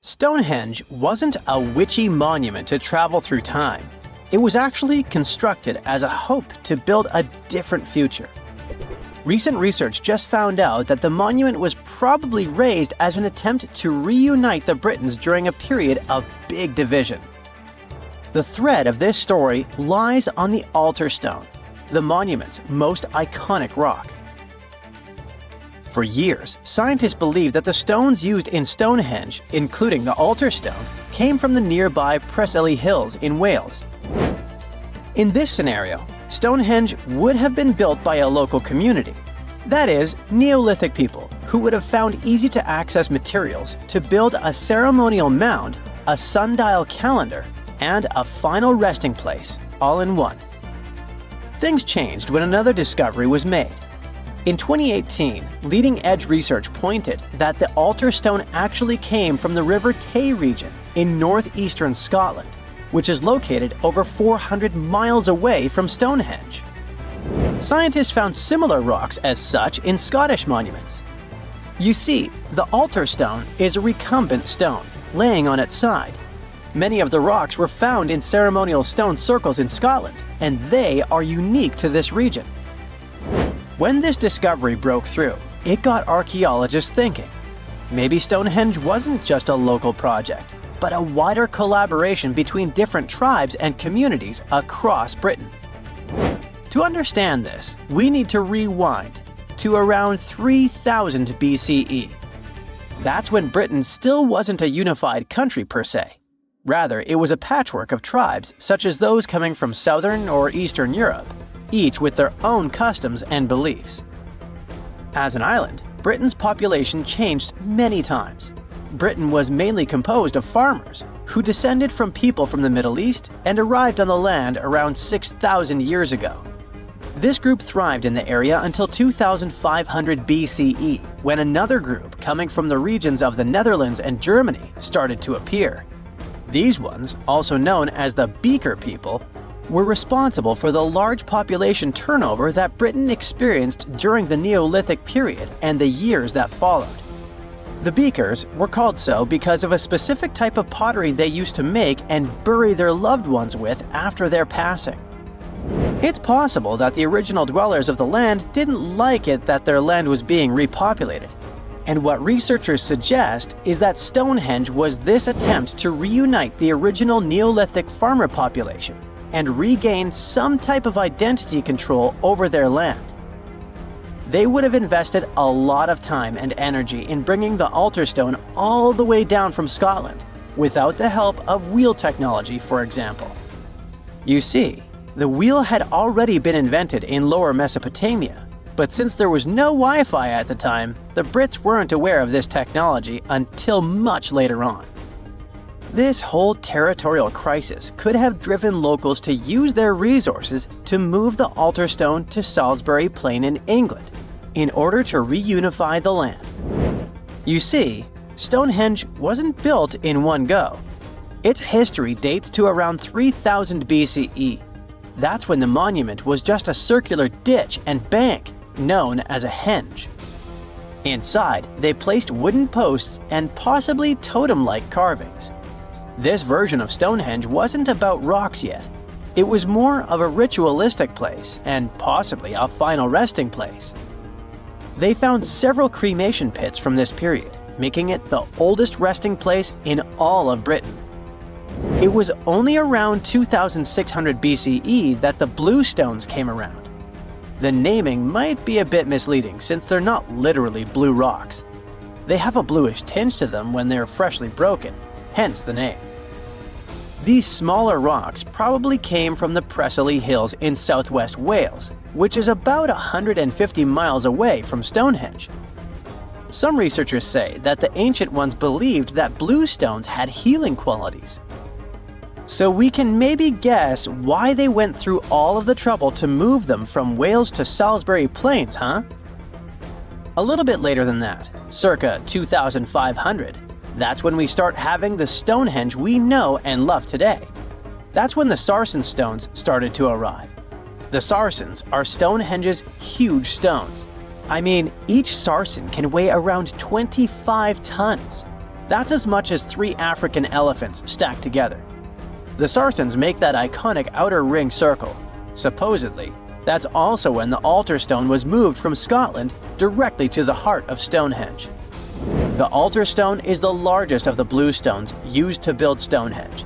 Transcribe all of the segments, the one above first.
Stonehenge wasn't a witchy monument to travel through time. It was actually constructed as a hope to build a different future. Recent research just found out that the monument was probably raised as an attempt to reunite the Britons during a period of big division. The thread of this story lies on the altar stone, the monument's most iconic rock. For years, scientists believed that the stones used in Stonehenge, including the altar stone, came from the nearby Preseli Hills in Wales. In this scenario, Stonehenge would have been built by a local community, that is, Neolithic people who would have found easy-to-access materials to build a ceremonial mound, a sundial calendar, and a final resting place, all in one. Things changed when another discovery was made. In 2018, leading-edge research pointed that the altar stone actually came from the River Tay region in northeastern Scotland, which is located over 400 miles away from Stonehenge. Scientists found similar rocks as such in Scottish monuments. You see, the altar stone is a recumbent stone, laying on its side. Many of the rocks were found in ceremonial stone circles in Scotland, and they are unique to this region. When this discovery broke through, it got archaeologists thinking. Maybe Stonehenge wasn't just a local project, but a wider collaboration between different tribes and communities across Britain. To understand this, we need to rewind to around 3000 BCE. That's when Britain still wasn't a unified country per se. Rather, it was a patchwork of tribes such as those coming from southern or eastern Europe, each with their own customs and beliefs. As an island, Britain's population changed many times. Britain was mainly composed of farmers who descended from people from the Middle East and arrived on the land around 6,000 years ago. This group thrived in the area until 2500 BCE, when another group coming from the regions of the Netherlands and Germany started to appear. These ones, also known as the Beaker people, were responsible for the large population turnover that Britain experienced during the Neolithic period and the years that followed. The Beakers were called so because of a specific type of pottery they used to make and bury their loved ones with after their passing. It's possible that the original dwellers of the land didn't like it that their land was being repopulated. And what researchers suggest is that Stonehenge was this attempt to reunite the original Neolithic farmer population and regain some type of identity control over their land. They would have invested a lot of time and energy in bringing the altar stone all the way down from Scotland, without the help of wheel technology, for example. You see, the wheel had already been invented in Lower Mesopotamia, but since there was no Wi-Fi at the time, the Brits weren't aware of this technology until much later on. This whole territorial crisis could have driven locals to use their resources to move the altar stone to Salisbury Plain in England in order to reunify the land. You see, Stonehenge wasn't built in one go. Its history dates to around 3000 BCE. That's when the monument was just a circular ditch and bank known as a henge. Inside, they placed wooden posts and possibly totem-like carvings. This version of Stonehenge wasn't about rocks yet. It was more of a ritualistic place and possibly a final resting place. They found several cremation pits from this period, making it the oldest resting place in all of Britain. It was only around 2600 BCE that the blue stones came around. The naming might be a bit misleading since they're not literally blue rocks. They have a bluish tinge to them when they're freshly broken, hence the name. These smaller rocks probably came from the Preseli Hills in southwest Wales, which is about 150 miles away from Stonehenge. Some researchers say that the ancient ones believed that blue stones had healing qualities. So we can maybe guess why they went through all of the trouble to move them from Wales to Salisbury Plains, huh? A little bit later than that, circa 2500, that's when we start having the Stonehenge we know and love today. That's when the Sarsen stones started to arrive. The Sarsens are Stonehenge's huge stones. I mean, each sarsen can weigh around 25 tons. That's as much as 3 African elephants stacked together. The Saracens make that iconic outer ring circle. Supposedly, that's also when the altar stone was moved from Scotland directly to the heart of Stonehenge. The altar stone is the largest of the blue stones used to build Stonehenge.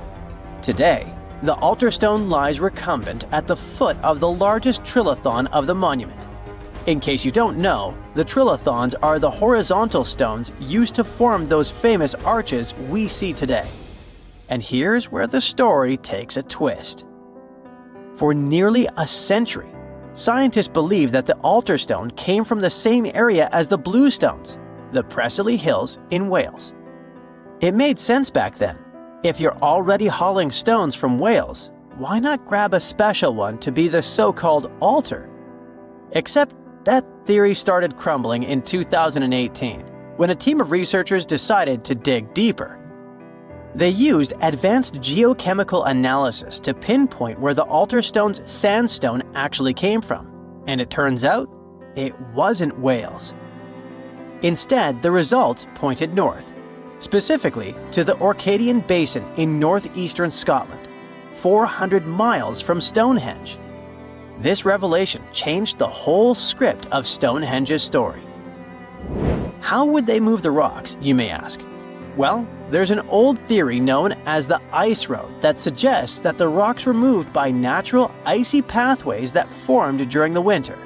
Today, the altar stone lies recumbent at the foot of the largest trilithon of the monument. In case you don't know, the trilithons are the horizontal stones used to form those famous arches we see today. And here's where the story takes a twist. For nearly a century, scientists believe that the altar stone came from the same area as the blue stones, the Preseli Hills in Wales. It made sense back then. If you're already hauling stones from Wales, why not grab a special one to be the so-called altar? Except that theory started crumbling in 2018, when a team of researchers decided to dig deeper. They used advanced geochemical analysis to pinpoint where the altar stone's sandstone actually came from, and it turns out it wasn't Wales. Instead, the results pointed north, specifically to the Orcadian Basin in northeastern Scotland, 400 miles from Stonehenge. This revelation changed the whole script of Stonehenge's story. How would they move the rocks, you may ask? Well, there's an old theory known as the ice road that suggests that the rocks were moved by natural icy pathways that formed during the winter.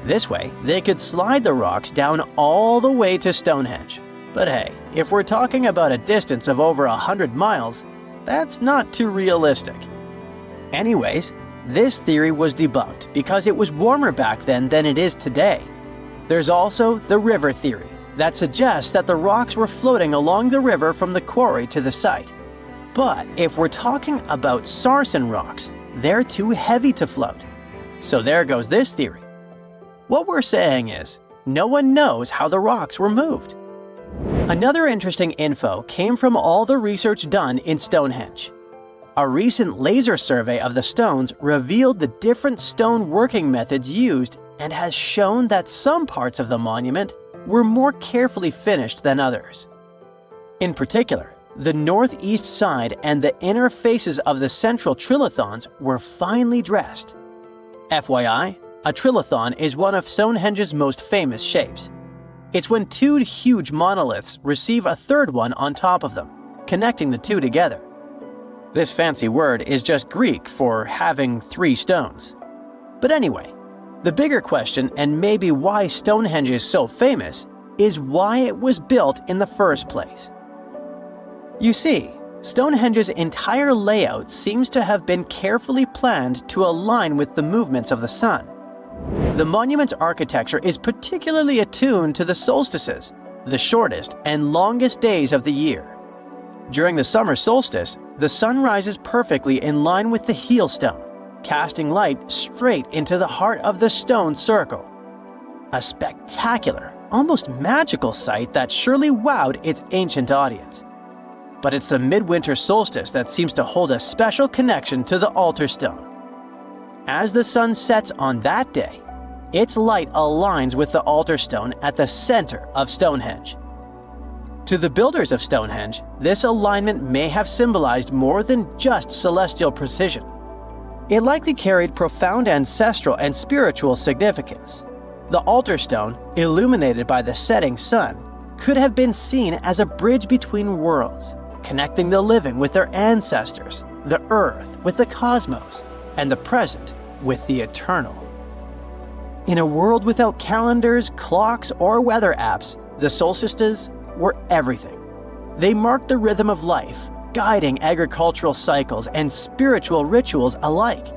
This way, they could slide the rocks down all the way to Stonehenge. But hey, if we're talking about a distance of over 100 miles, that's not too realistic. Anyways, this theory was debunked because it was warmer back then than it is today. There's also the river theory that suggests that the rocks were floating along the river from the quarry to the site. But if we're talking about Sarsen rocks, they're too heavy to float. So there goes this theory. What we're saying is, no one knows how the rocks were moved. Another interesting info came from all the research done in Stonehenge. A recent laser survey of the stones revealed the different stone working methods used and has shown that some parts of the monument were more carefully finished than others. In particular, the northeast side and the inner faces of the central trilithons were finely dressed. FYI, a trilithon is one of Stonehenge's most famous shapes. It's when 2 huge monoliths receive a third one on top of them, connecting the 2 together. This fancy word is just Greek for having 3 stones. But anyway, the bigger question, and maybe why Stonehenge is so famous, is why it was built in the first place. You see, Stonehenge's entire layout seems to have been carefully planned to align with the movements of the sun. The monument's architecture is particularly attuned to the solstices, the shortest and longest days of the year. During the summer solstice, the sun rises perfectly in line with the heel stone, casting light straight into the heart of the stone circle. A spectacular, almost magical sight that surely wowed its ancient audience. But it's the midwinter solstice that seems to hold a special connection to the altar stone. As the sun sets on that day, its light aligns with the altar stone at the center of Stonehenge. To the builders of Stonehenge, this alignment may have symbolized more than just celestial precision. It likely carried profound ancestral and spiritual significance. The altar stone, illuminated by the setting sun, could have been seen as a bridge between worlds, connecting the living with their ancestors, the earth with the cosmos, and the present with the eternal. In a world without calendars, clocks, or weather apps, the solstices were everything. They marked the rhythm of life, guiding agricultural cycles and spiritual rituals alike.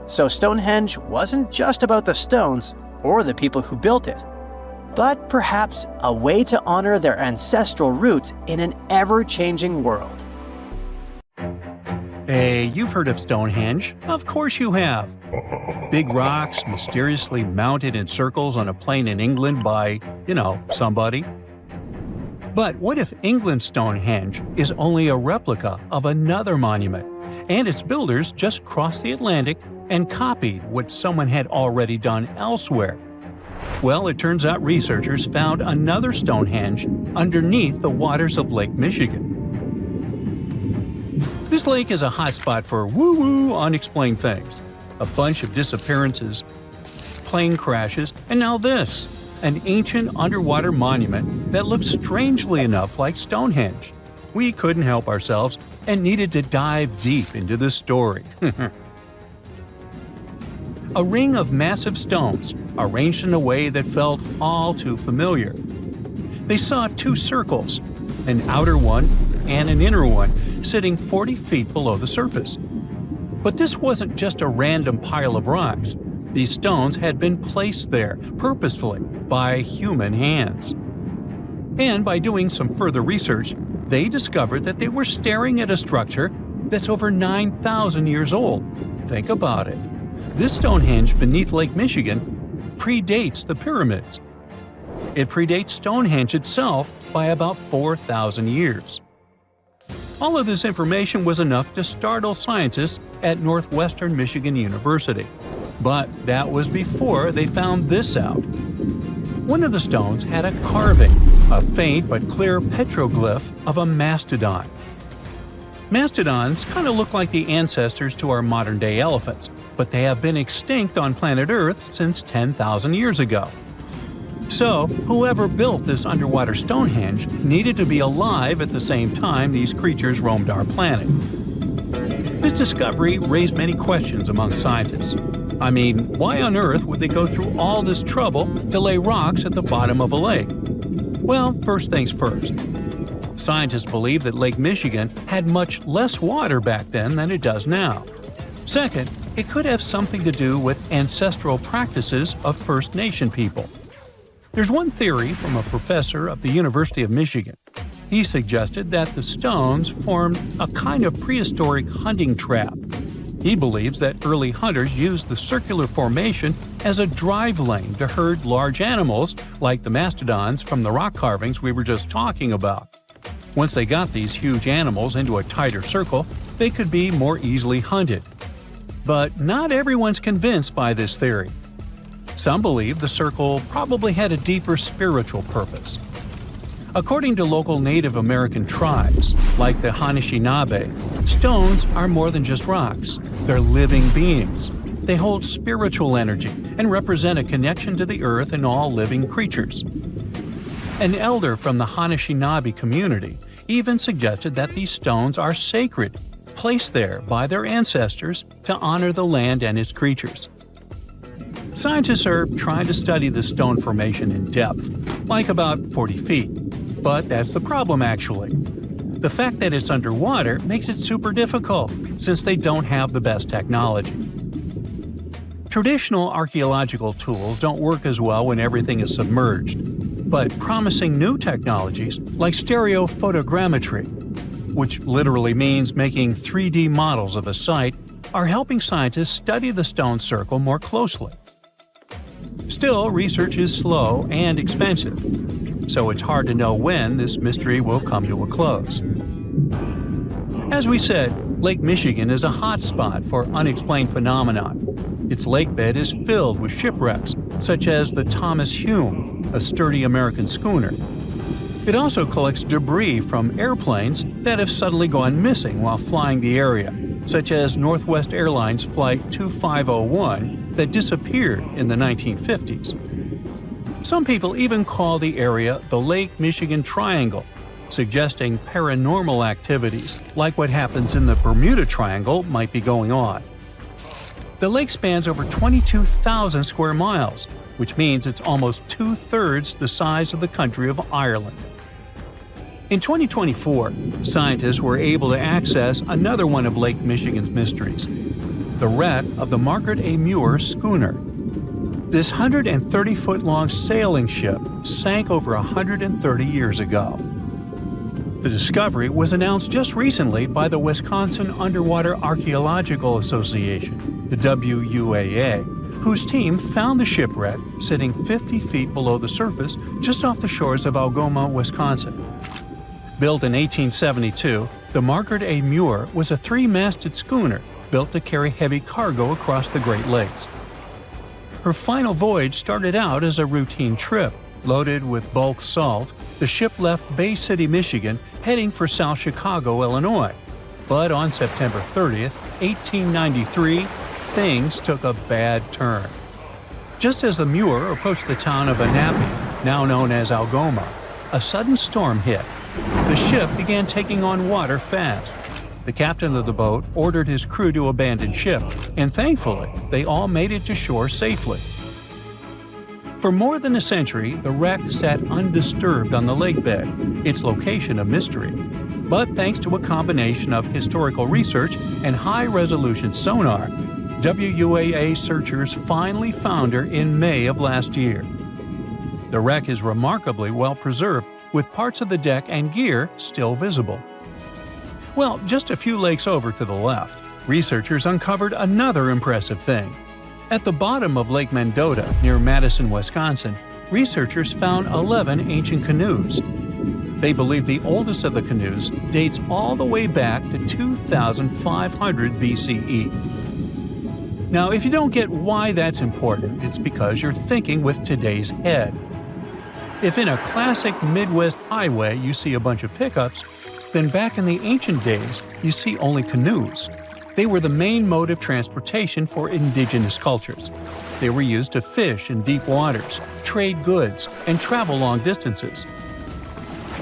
So Stonehenge wasn't just about the stones or the people who built it, but perhaps a way to honor their ancestral roots in an ever-changing world. Hey, you've heard of Stonehenge. Of course you have. Big rocks mysteriously mounted in circles on a plain in England by, somebody. But what if England's Stonehenge is only a replica of another monument, and its builders just crossed the Atlantic and copied what someone had already done elsewhere? Well, it turns out researchers found another Stonehenge underneath the waters of Lake Michigan. This lake is a hotspot for woo-woo unexplained things. A bunch of disappearances, plane crashes, and now this, an ancient underwater monument that looks strangely enough like Stonehenge. We couldn't help ourselves and needed to dive deep into this story. A ring of massive stones, arranged in a way that felt all too familiar. They saw two circles, an outer one and an inner one, sitting 40 feet below the surface. But this wasn't just a random pile of rocks. These stones had been placed there, purposefully, by human hands. And by doing some further research, they discovered that they were staring at a structure that's over 9,000 years old. Think about it. This Stonehenge beneath Lake Michigan predates the pyramids. It predates Stonehenge itself by about 4,000 years. All of this information was enough to startle scientists at Northwestern Michigan University. But that was before they found this out. One of the stones had a carving, a faint but clear petroglyph of a mastodon. Mastodons kind of look like the ancestors to our modern-day elephants, but they have been extinct on planet Earth since 10,000 years ago. So, whoever built this underwater Stonehenge needed to be alive at the same time these creatures roamed our planet. This discovery raised many questions among scientists. I mean, why on earth would they go through all this trouble to lay rocks at the bottom of a lake? Well, first things first. Scientists believe that Lake Michigan had much less water back then than it does now. Second, it could have something to do with ancestral practices of First Nation people. There's one theory from a professor of the University of Michigan. He suggested that the stones formed a kind of prehistoric hunting trap. He believes that early hunters used the circular formation as a drive lane to herd large animals like the mastodons from the rock carvings we were just talking about. Once they got these huge animals into a tighter circle, they could be more easily hunted. But not everyone's convinced by this theory. Some believe the circle probably had a deeper spiritual purpose. According to local Native American tribes, like the Anishinaabe, stones are more than just rocks. They're living beings. They hold spiritual energy and represent a connection to the earth and all living creatures. An elder from the Anishinaabe community even suggested that these stones are sacred, placed there by their ancestors to honor the land and its creatures. Scientists are trying to study the stone formation in depth, like about 40 feet. But that's the problem, actually. The fact that it's underwater makes it super difficult, since they don't have the best technology. Traditional archaeological tools don't work as well when everything is submerged, but promising new technologies like stereophotogrammetry, which literally means making 3D models of a site, are helping scientists study the stone circle more closely. Still, research is slow and expensive, so it's hard to know when this mystery will come to a close. As we said, Lake Michigan is a hotspot for unexplained phenomenon. Its lakebed is filled with shipwrecks, such as the Thomas Hume, a sturdy American schooner. It also collects debris from airplanes that have suddenly gone missing while flying the area, such as Northwest Airlines Flight 2501 that disappeared in the 1950s. Some people even call the area the Lake Michigan Triangle, suggesting paranormal activities like what happens in the Bermuda Triangle might be going on. The lake spans over 22,000 square miles, which means it's almost two-thirds the size of the country of Ireland. In 2024, scientists were able to access another one of Lake Michigan's mysteries, the wreck of the Margaret A. Muir schooner. This 130-foot-long sailing ship sank over 130 years ago. The discovery was announced just recently by the Wisconsin Underwater Archaeological Association, the WUAA, whose team found the shipwreck sitting 50 feet below the surface just off the shores of Algoma, Wisconsin. Built in 1872, the Margaret A. Muir was a three-masted schooner built to carry heavy cargo across the Great Lakes. Her final voyage started out as a routine trip. Loaded with bulk salt, the ship left Bay City, Michigan, heading for South Chicago, Illinois. But on September 30th, 1893, things took a bad turn. Just as the Muir approached the town of Annapolis, now known as Algoma, a sudden storm hit. The ship began taking on water fast. The captain of the boat ordered his crew to abandon ship, and thankfully, they all made it to shore safely. For more than a century, the wreck sat undisturbed on the lake bed, its location a mystery. But thanks to a combination of historical research and high-resolution sonar, WUAA searchers finally found her in May of last year. The wreck is remarkably well preserved, with parts of the deck and gear still visible. Well, just a few lakes over to the left, researchers uncovered another impressive thing. At the bottom of Lake Mendota, near Madison, Wisconsin, researchers found 11 ancient canoes. They believe the oldest of the canoes dates all the way back to 2500 BCE. Now, if you don't get why that's important, it's because you're thinking with today's head. If in a classic Midwest highway you see a bunch of pickups, then back in the ancient days you see only canoes. They were the main mode of transportation for indigenous cultures. They were used to fish in deep waters, trade goods, and travel long distances.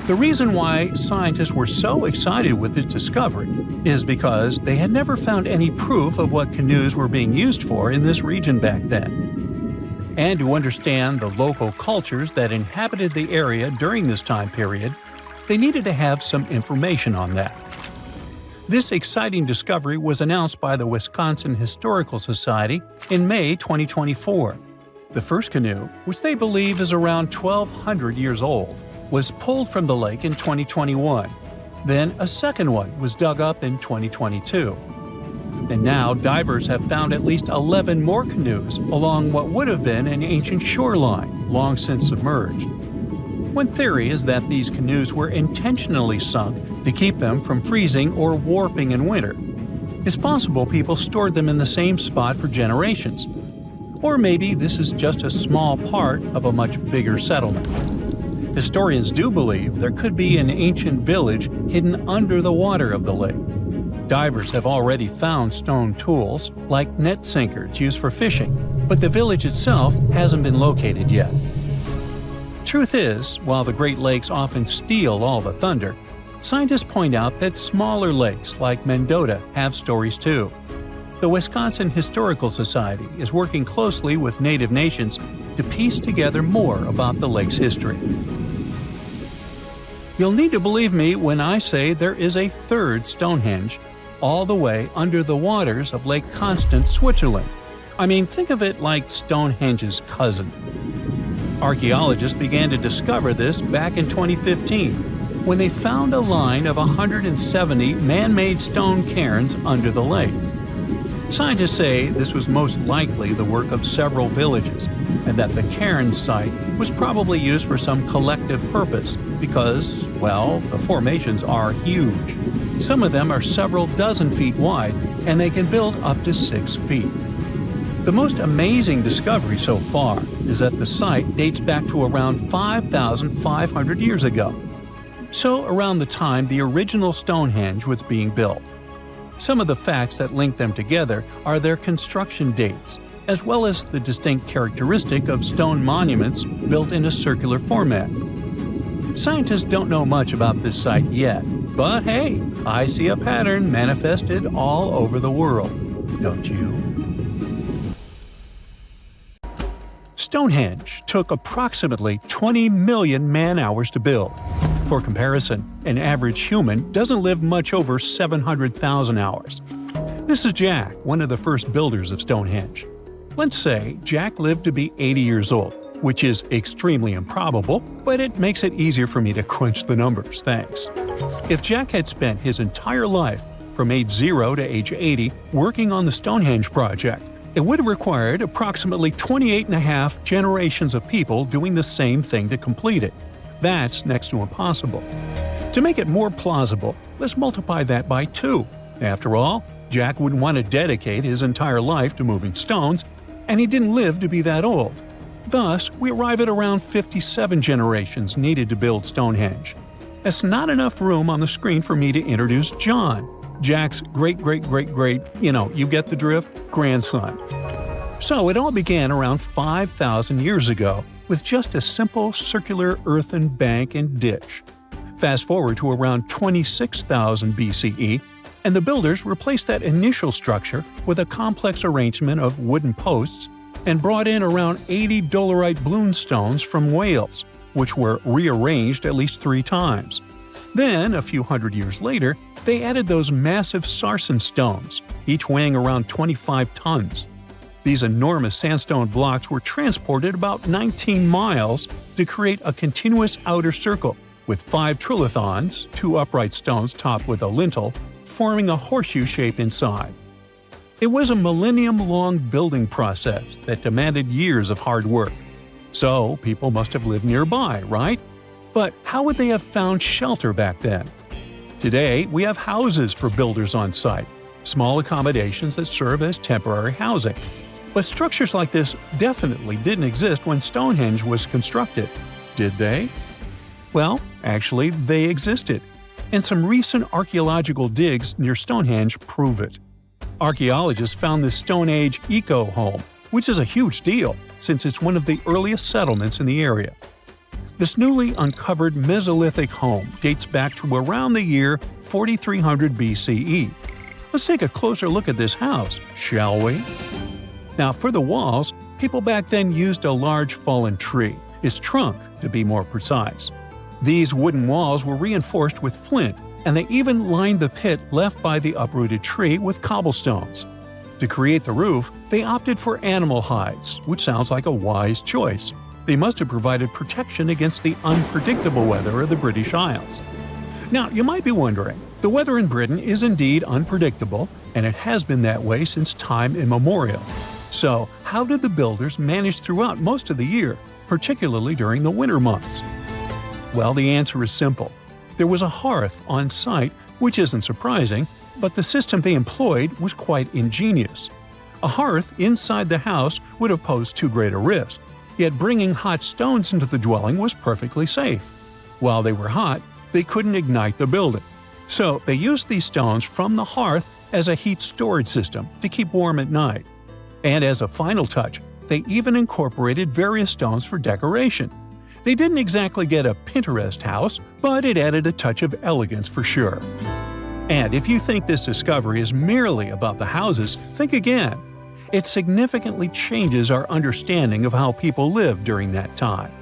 The reason why scientists were so excited with its discovery is because they had never found any proof of what canoes were being used for in this region back then. And to understand the local cultures that inhabited the area during this time period, they needed to have some information on that. This exciting discovery was announced by the Wisconsin Historical Society in May 2024. The first canoe, which they believe is around 1,200 years old, was pulled from the lake in 2021. Then a second one was dug up in 2022. And now divers have found at least 11 more canoes along what would have been an ancient shoreline, long since submerged. One theory is that these canoes were intentionally sunk to keep them from freezing or warping in winter. It's possible people stored them in the same spot for generations. Or maybe this is just a small part of a much bigger settlement. Historians do believe there could be an ancient village hidden under the water of the lake. Divers have already found stone tools, like net sinkers used for fishing, but the village itself hasn't been located yet. Truth is, while the Great Lakes often steal all the thunder, scientists point out that smaller lakes like Mendota have stories too. The Wisconsin Historical Society is working closely with Native nations to piece together more about the lake's history. You'll need to believe me when I say there is a third Stonehenge, all the way under the waters of Lake Constance, Switzerland. I mean, think of it like Stonehenge's cousin. Archaeologists began to discover this back in 2015, when they found a line of 170 man-made stone cairns under the lake. Scientists say this was most likely the work of several villages, and that the cairn site was probably used for some collective purpose because, well, the formations are huge. Some of them are several dozen feet wide, and they can build up to 6 feet. The most amazing discovery so far is that the site dates back to around 5,500 years ago. So around the time the original Stonehenge was being built. Some of the facts that link them together are their construction dates, as well as the distinct characteristic of stone monuments built in a circular format. Scientists don't know much about this site yet, but hey, I see a pattern manifested all over the world, don't you? Stonehenge took approximately 20 million man-hours to build. For comparison, an average human doesn't live much over 700,000 hours. This is Jack, one of the first builders of Stonehenge. Let's say Jack lived to be 80 years old, which is extremely improbable, but it makes it easier for me to crunch the numbers, thanks. If Jack had spent his entire life, from age 0 to age 80, working on the Stonehenge project, it would have required approximately 28.5 generations of people doing the same thing to complete it. That's next to impossible. To make it more plausible, let's multiply that by 2. After all, Jack wouldn't want to dedicate his entire life to moving stones. and he didn't live to be that old. Thus, we arrive at around 57 generations needed to build Stonehenge. That's not enough room on the screen for me to introduce John, Jack's great-great-great-great, you get the drift, grandson. So it all began around 5,000 years ago with just a simple circular earthen bank and ditch. Fast forward to around 26,000 BCE, and the builders replaced that initial structure with a complex arrangement of wooden posts and brought in around 80 dolerite bloom stones from Wales, which were rearranged at least 3 times. Then, a few hundred years later, they added those massive sarsen stones, each weighing around 25 tons. These enormous sandstone blocks were transported about 19 miles to create a continuous outer circle, with 5 trilithons, 2 upright stones topped with a lintel, forming a horseshoe shape inside. It was a millennium-long building process that demanded years of hard work. So, people must have lived nearby, right? But how would they have found shelter back then? Today, we have houses for builders on site, small accommodations that serve as temporary housing. But structures like this definitely didn't exist when Stonehenge was constructed, did they? Well, actually, they existed, and some recent archaeological digs near Stonehenge prove it. Archaeologists found this Stone Age eco-home, which is a huge deal since it's one of the earliest settlements in the area. This newly uncovered Mesolithic home dates back to around the year 4300 BCE. Let's take a closer look at this house, shall we? Now, for the walls, people back then used a large fallen tree, its trunk to be more precise. These wooden walls were reinforced with flint, and they even lined the pit left by the uprooted tree with cobblestones. To create the roof, they opted for animal hides, which sounds like a wise choice. They must have provided protection against the unpredictable weather of the British Isles. Now, you might be wondering, the weather in Britain is indeed unpredictable, and it has been that way since time immemorial. So, how did the builders manage throughout most of the year, particularly during the winter months? Well, the answer is simple. There was a hearth on site, which isn't surprising, but the system they employed was quite ingenious. A hearth inside the house would have posed too great a risk, yet bringing hot stones into the dwelling was perfectly safe. While they were hot, they couldn't ignite the building. So they used these stones from the hearth as a heat storage system to keep warm at night. And as a final touch, they even incorporated various stones for decoration. They didn't exactly get a Pinterest house, but it added a touch of elegance for sure. And if you think this discovery is merely about the houses, think again. It significantly changes our understanding of how people lived during that time.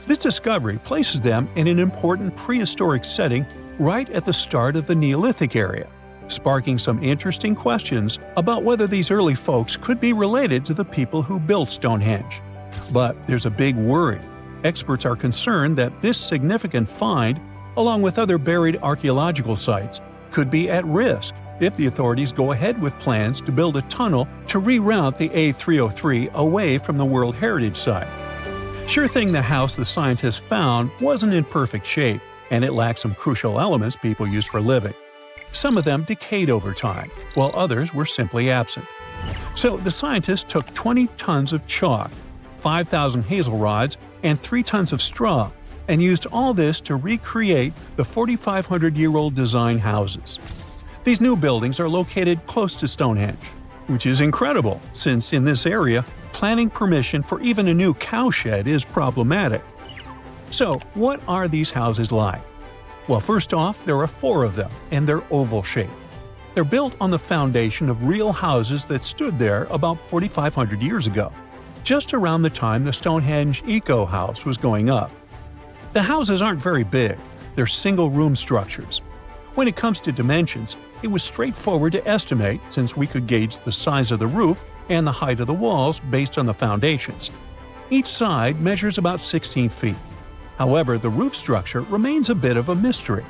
This discovery places them in an important prehistoric setting right at the start of the Neolithic area, sparking some interesting questions about whether these early folks could be related to the people who built Stonehenge. But there's a big worry. Experts are concerned that this significant find, along with other buried archaeological sites, could be at risk if the authorities go ahead with plans to build a tunnel to reroute the A303 away from the World Heritage Site. Sure thing the house the scientists found wasn't in perfect shape, and it lacked some crucial elements people use for living. Some of them decayed over time, while others were simply absent. So the scientists took 20 tons of chalk, 5,000 hazel rods, and 3 tons of straw, and used all this to recreate the 4,500-year-old design houses. These new buildings are located close to Stonehenge, which is incredible since in this area, planning permission for even a new cowshed is problematic. So, what are these houses like? Well, first off, there are 4 of them, and they're oval-shaped. They're built on the foundation of real houses that stood there about 4,500 years ago, just around the time the Stonehenge Eco House was going up. The houses aren't very big, they're single-room structures. When it comes to dimensions, it was straightforward to estimate since we could gauge the size of the roof and the height of the walls based on the foundations. Each side measures about 16 feet. However, the roof structure remains a bit of a mystery.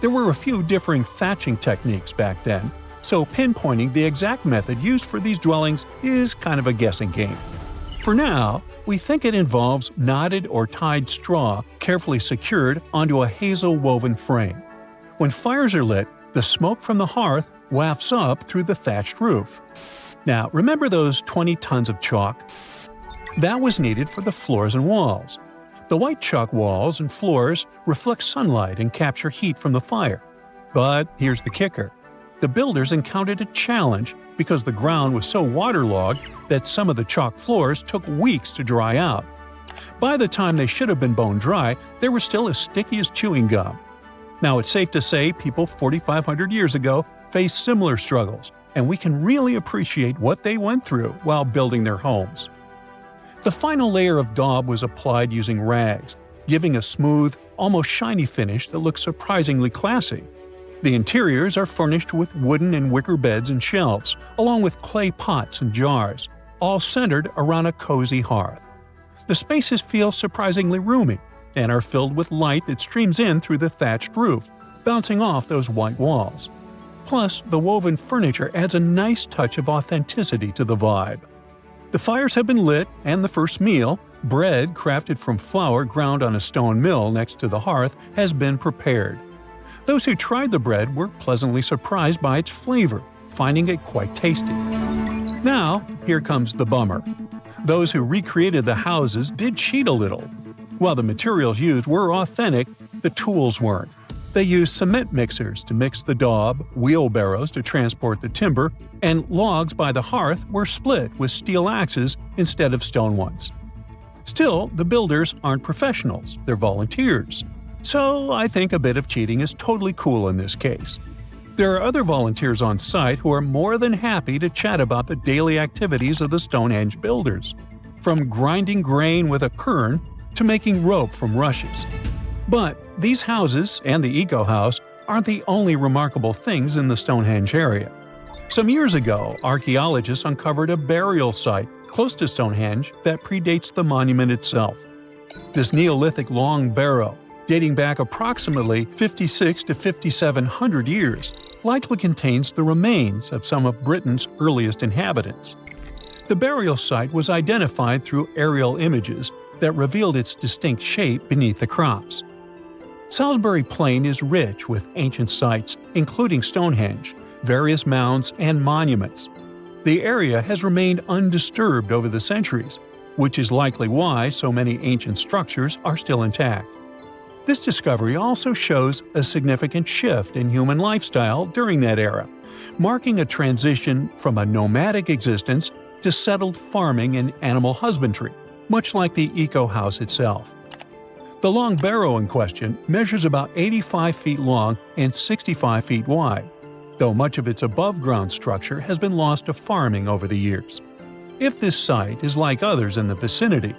There were a few differing thatching techniques back then, so pinpointing the exact method used for these dwellings is kind of a guessing game. For now, we think it involves knotted or tied straw carefully secured onto a hazel-woven frame. When fires are lit, the smoke from the hearth wafts up through the thatched roof. Now, remember those 20 tons of chalk? That was needed for the floors and walls. The white chalk walls and floors reflect sunlight and capture heat from the fire. But here's the kicker. The builders encountered a challenge because the ground was so waterlogged that some of the chalk floors took weeks to dry out. By the time they should have been bone dry, they were still as sticky as chewing gum. Now, it's safe to say people 4,500 years ago faced similar struggles, and we can really appreciate what they went through while building their homes. The final layer of daub was applied using rags, giving a smooth, almost shiny finish that looks surprisingly classy. The interiors are furnished with wooden and wicker beds and shelves, along with clay pots and jars, all centered around a cozy hearth. The spaces feel surprisingly roomy and are filled with light that streams in through the thatched roof, bouncing off those white walls. Plus, the woven furniture adds a nice touch of authenticity to the vibe. The fires have been lit, and the first meal, bread crafted from flour ground on a stone mill next to the hearth, has been prepared. Those who tried the bread were pleasantly surprised by its flavor, finding it quite tasty. Now, here comes the bummer. Those who recreated the houses did cheat a little. While the materials used were authentic, the tools weren't. They used cement mixers to mix the daub, wheelbarrows to transport the timber, and logs by the hearth were split with steel axes instead of stone ones. Still, the builders aren't professionals, they're volunteers. So I think a bit of cheating is totally cool in this case. There are other volunteers on site who are more than happy to chat about the daily activities of the Stonehenge builders, from grinding grain with a quern to making rope from rushes. But these houses and the Eco House aren't the only remarkable things in the Stonehenge area. Some years ago, archaeologists uncovered a burial site close to Stonehenge that predates the monument itself. This Neolithic long barrow, dating back approximately 56 to 5,700 years, likely contains the remains of some of Britain's earliest inhabitants. The burial site was identified through aerial images that revealed its distinct shape beneath the crops. Salisbury Plain is rich with ancient sites, including Stonehenge, various mounds, and monuments. The area has remained undisturbed over the centuries, which is likely why so many ancient structures are still intact. This discovery also shows a significant shift in human lifestyle during that era, marking a transition from a nomadic existence to settled farming and animal husbandry, much like the Eco House itself. The long barrow in question measures about 85 feet long and 65 feet wide, though much of its above-ground structure has been lost to farming over the years. If this site is like others in the vicinity,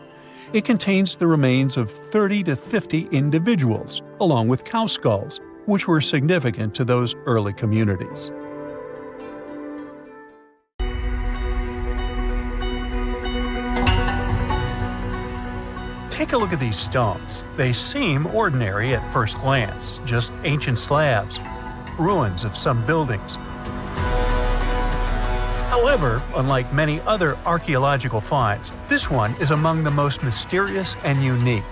it contains the remains of 30 to 50 individuals, along with cow skulls, which were significant to those early communities. Take a look at these stones. They seem ordinary at first glance, just ancient slabs, ruins of some buildings. However, unlike many other archaeological finds, this one is among the most mysterious and unique.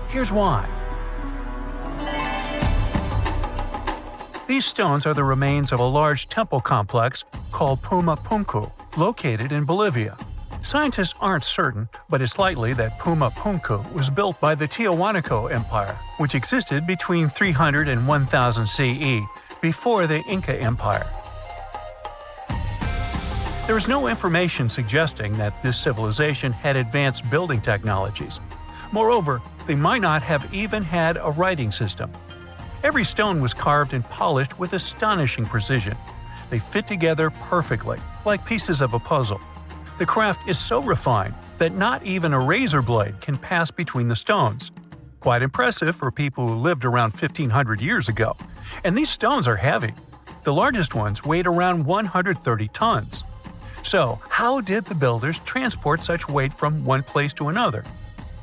Here's why. These stones are the remains of a large temple complex called Puma Punku, located in Bolivia. Scientists aren't certain, but it's likely that Puma Punku was built by the Tiahuanaco Empire, which existed between 300 and 1000 CE, before the Inca Empire. There is no information suggesting that this civilization had advanced building technologies. Moreover, they might not have even had a writing system. Every stone was carved and polished with astonishing precision. They fit together perfectly, like pieces of a puzzle. The craft is so refined that not even a razor blade can pass between the stones. Quite impressive for people who lived around 1500 years ago. And these stones are heavy. The largest ones weighed around 130 tons. So, how did the builders transport such weight from one place to another?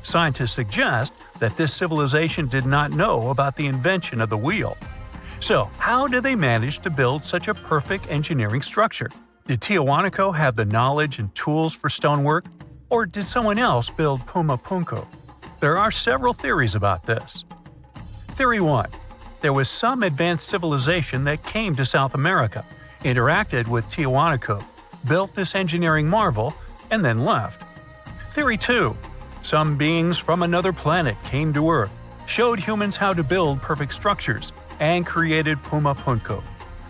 Scientists suggest that this civilization did not know about the invention of the wheel. So, how did they manage to build such a perfect engineering structure? Did Tiahuanaco have the knowledge and tools for stonework? Or did someone else build Puma Punku? There are several theories about this. Theory 1. There was some advanced civilization that came to South America, interacted with Tiahuanaco, built this engineering marvel and then left. Theory 2. Some beings from another planet came to Earth, showed humans how to build perfect structures, and created Puma Punku.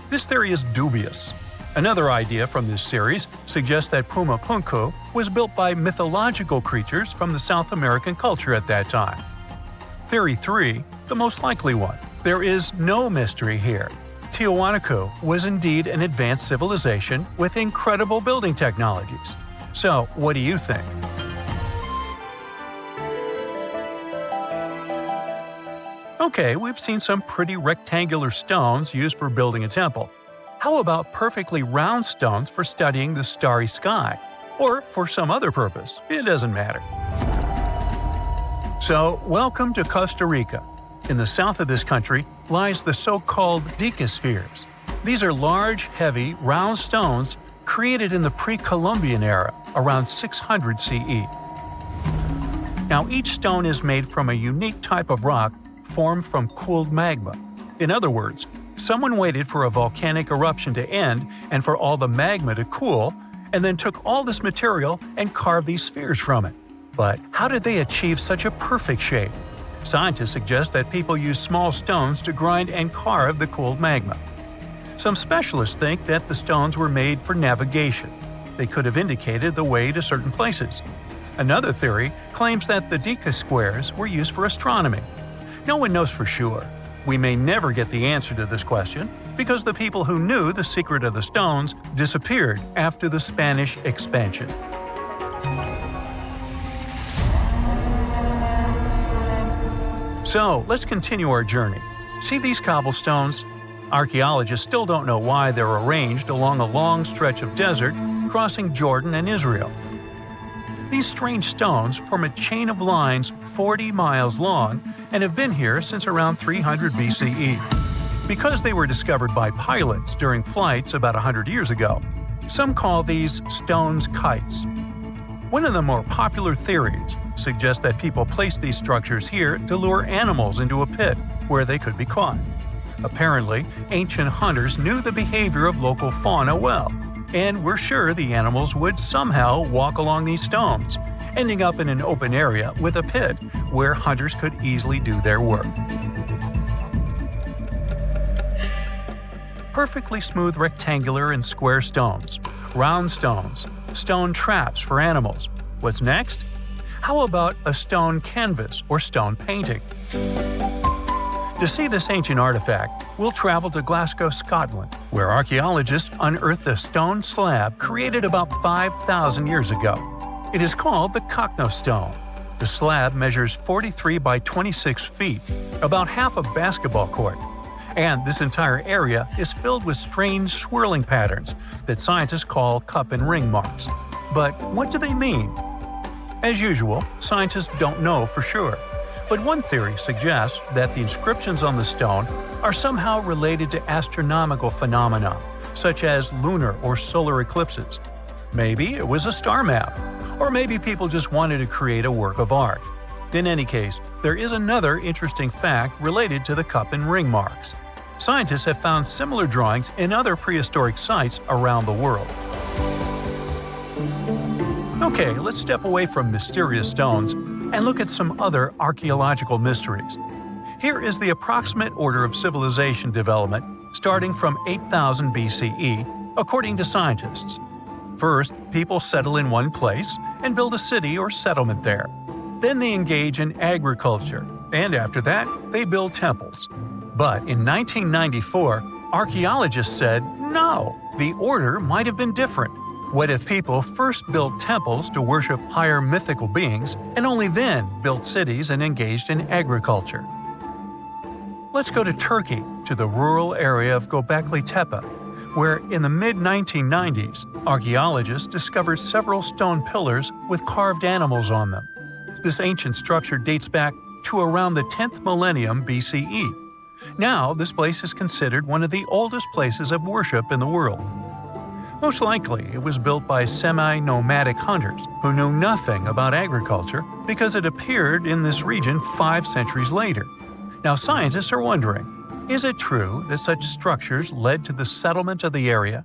This theory is dubious. Another idea from this series suggests that Puma Punku was built by mythological creatures from the South American culture at that time. Theory 3, the most likely one. There is no mystery here. Tiwanaku was indeed an advanced civilization with incredible building technologies. So, what do you think? Okay, we've seen some pretty rectangular stones used for building a temple. How about perfectly round stones for studying the starry sky? Or for some other purpose, it doesn't matter. So, welcome to Costa Rica. In the south of this country lies the so-called dicaspheres. These are large, heavy, round stones created in the pre-Columbian era, around 600 CE. Now, each stone is made from a unique type of rock formed from cooled magma. In other words, someone waited for a volcanic eruption to end and for all the magma to cool, and then took all this material and carved these spheres from it. But how did they achieve such a perfect shape? Scientists suggest that people use small stones to grind and carve the cooled magma. Some specialists think that the stones were made for navigation. They could have indicated the way to certain places. Another theory claims that the Deca squares were used for astronomy. No one knows for sure. We may never get the answer to this question because the people who knew the secret of the stones disappeared after the Spanish expansion. So, let's continue our journey. See these cobblestones? Archaeologists still don't know why they're arranged along a long stretch of desert crossing Jordan and Israel. These strange stones form a chain of lines 40 miles long and have been here since around 300 BCE. Because they were discovered by pilots during flights about 100 years ago, some call these stones kites. One of the more popular theories suggests that people placed these structures here to lure animals into a pit where they could be caught. Apparently, ancient hunters knew the behavior of local fauna well, and were sure the animals would somehow walk along these stones, ending up in an open area with a pit where hunters could easily do their work. Perfectly smooth rectangular and square stones, round stones, stone traps for animals. What's next? How about a stone canvas or stone painting? To see this ancient artifact, we'll travel to Glasgow, Scotland, where archaeologists unearthed a stone slab created about 5,000 years ago. It is called the Cockno Stone. The slab measures 43 by 26 feet, about half a basketball court. And this entire area is filled with strange swirling patterns that scientists call cup and ring marks. But what do they mean? As usual, scientists don't know for sure. But one theory suggests that the inscriptions on the stone are somehow related to astronomical phenomena, such as lunar or solar eclipses. Maybe it was a star map, or maybe people just wanted to create a work of art. In any case, there is another interesting fact related to the cup and ring marks. Scientists have found similar drawings in other prehistoric sites around the world. Okay, let's step away from mysterious stones and look at some other archaeological mysteries. Here is the approximate order of civilization development starting from 8000 BCE, according to scientists. First, people settle in one place and build a city or settlement there. Then they engage in agriculture, and after that, they build temples. But in 1994, archaeologists said, no, the order might have been different. What if people first built temples to worship higher mythical beings and only then built cities and engaged in agriculture? Let's go to Turkey, to the rural area of Göbekli Tepe, where in the mid-1990s, archaeologists discovered several stone pillars with carved animals on them. This ancient structure dates back to around the 10th millennium BCE. Now, this place is considered one of the oldest places of worship in the world. Most likely, it was built by semi-nomadic hunters who knew nothing about agriculture because it appeared in this region 5 centuries later. Now, scientists are wondering, is it true that such structures led to the settlement of the area?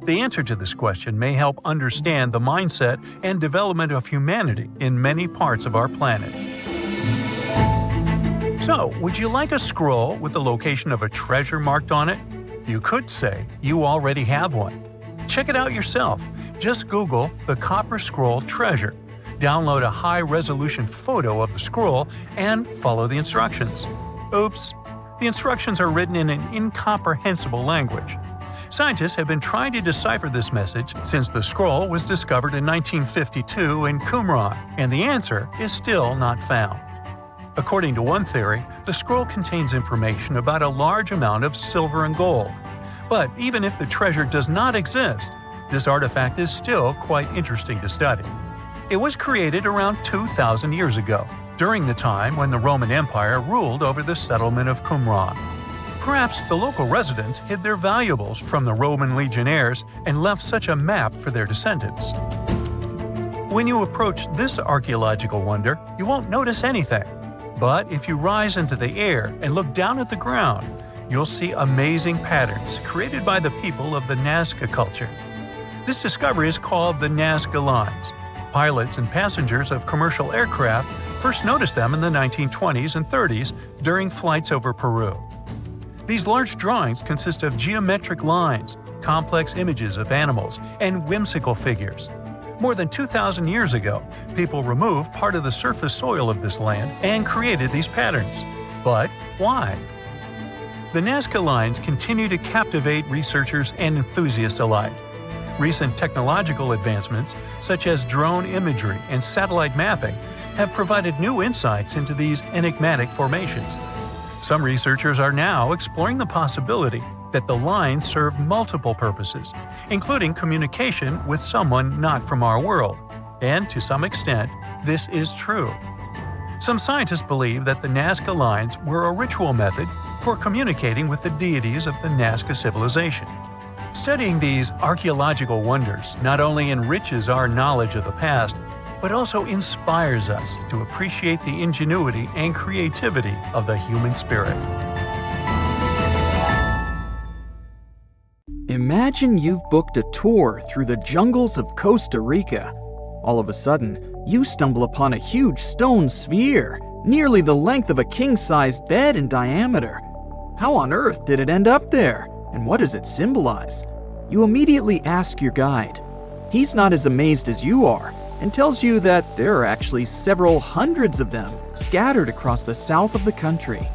The answer to this question may help understand the mindset and development of humanity in many parts of our planet. So, would you like a scroll with the location of a treasure marked on it? You could say you already have one. Check it out yourself. Just Google the Copper Scroll Treasure. Download a high-resolution photo of the scroll and follow the instructions. Oops! The instructions are written in an incomprehensible language. Scientists have been trying to decipher this message since the scroll was discovered in 1952 in Qumran, and the answer is still not found. According to one theory, the scroll contains information about a large amount of silver and gold. But even if the treasure does not exist, this artifact is still quite interesting to study. It was created around 2,000 years ago, during the time when the Roman Empire ruled over the settlement of Qumran. Perhaps the local residents hid their valuables from the Roman legionnaires and left such a map for their descendants. When you approach this archaeological wonder, you won't notice anything. But if you rise into the air and look down at the ground, you'll see amazing patterns created by the people of the Nazca culture. This discovery is called the Nazca Lines. Pilots and passengers of commercial aircraft first noticed them in the 1920s and 30s during flights over Peru. These large drawings consist of geometric lines, complex images of animals, and whimsical figures. More than 2,000 years ago, people removed part of the surface soil of this land and created these patterns. But why? The Nazca Lines continue to captivate researchers and enthusiasts alike. Recent technological advancements, such as drone imagery and satellite mapping, have provided new insights into these enigmatic formations. Some researchers are now exploring the possibility that the lines serve multiple purposes, including communication with someone not from our world. And to some extent, this is true. Some scientists believe that the Nazca Lines were a ritual method for communicating with the deities of the Nazca civilization. Studying these archaeological wonders not only enriches our knowledge of the past, but also inspires us to appreciate the ingenuity and creativity of the human spirit. Imagine you've booked a tour through the jungles of Costa Rica. All of a sudden, you stumble upon a huge stone sphere, nearly the length of a king-sized bed in diameter. How on earth did it end up there? And what does it symbolize? You immediately ask your guide. He's not as amazed as you are, and tells you that there are actually several hundreds of them scattered across the south of the country.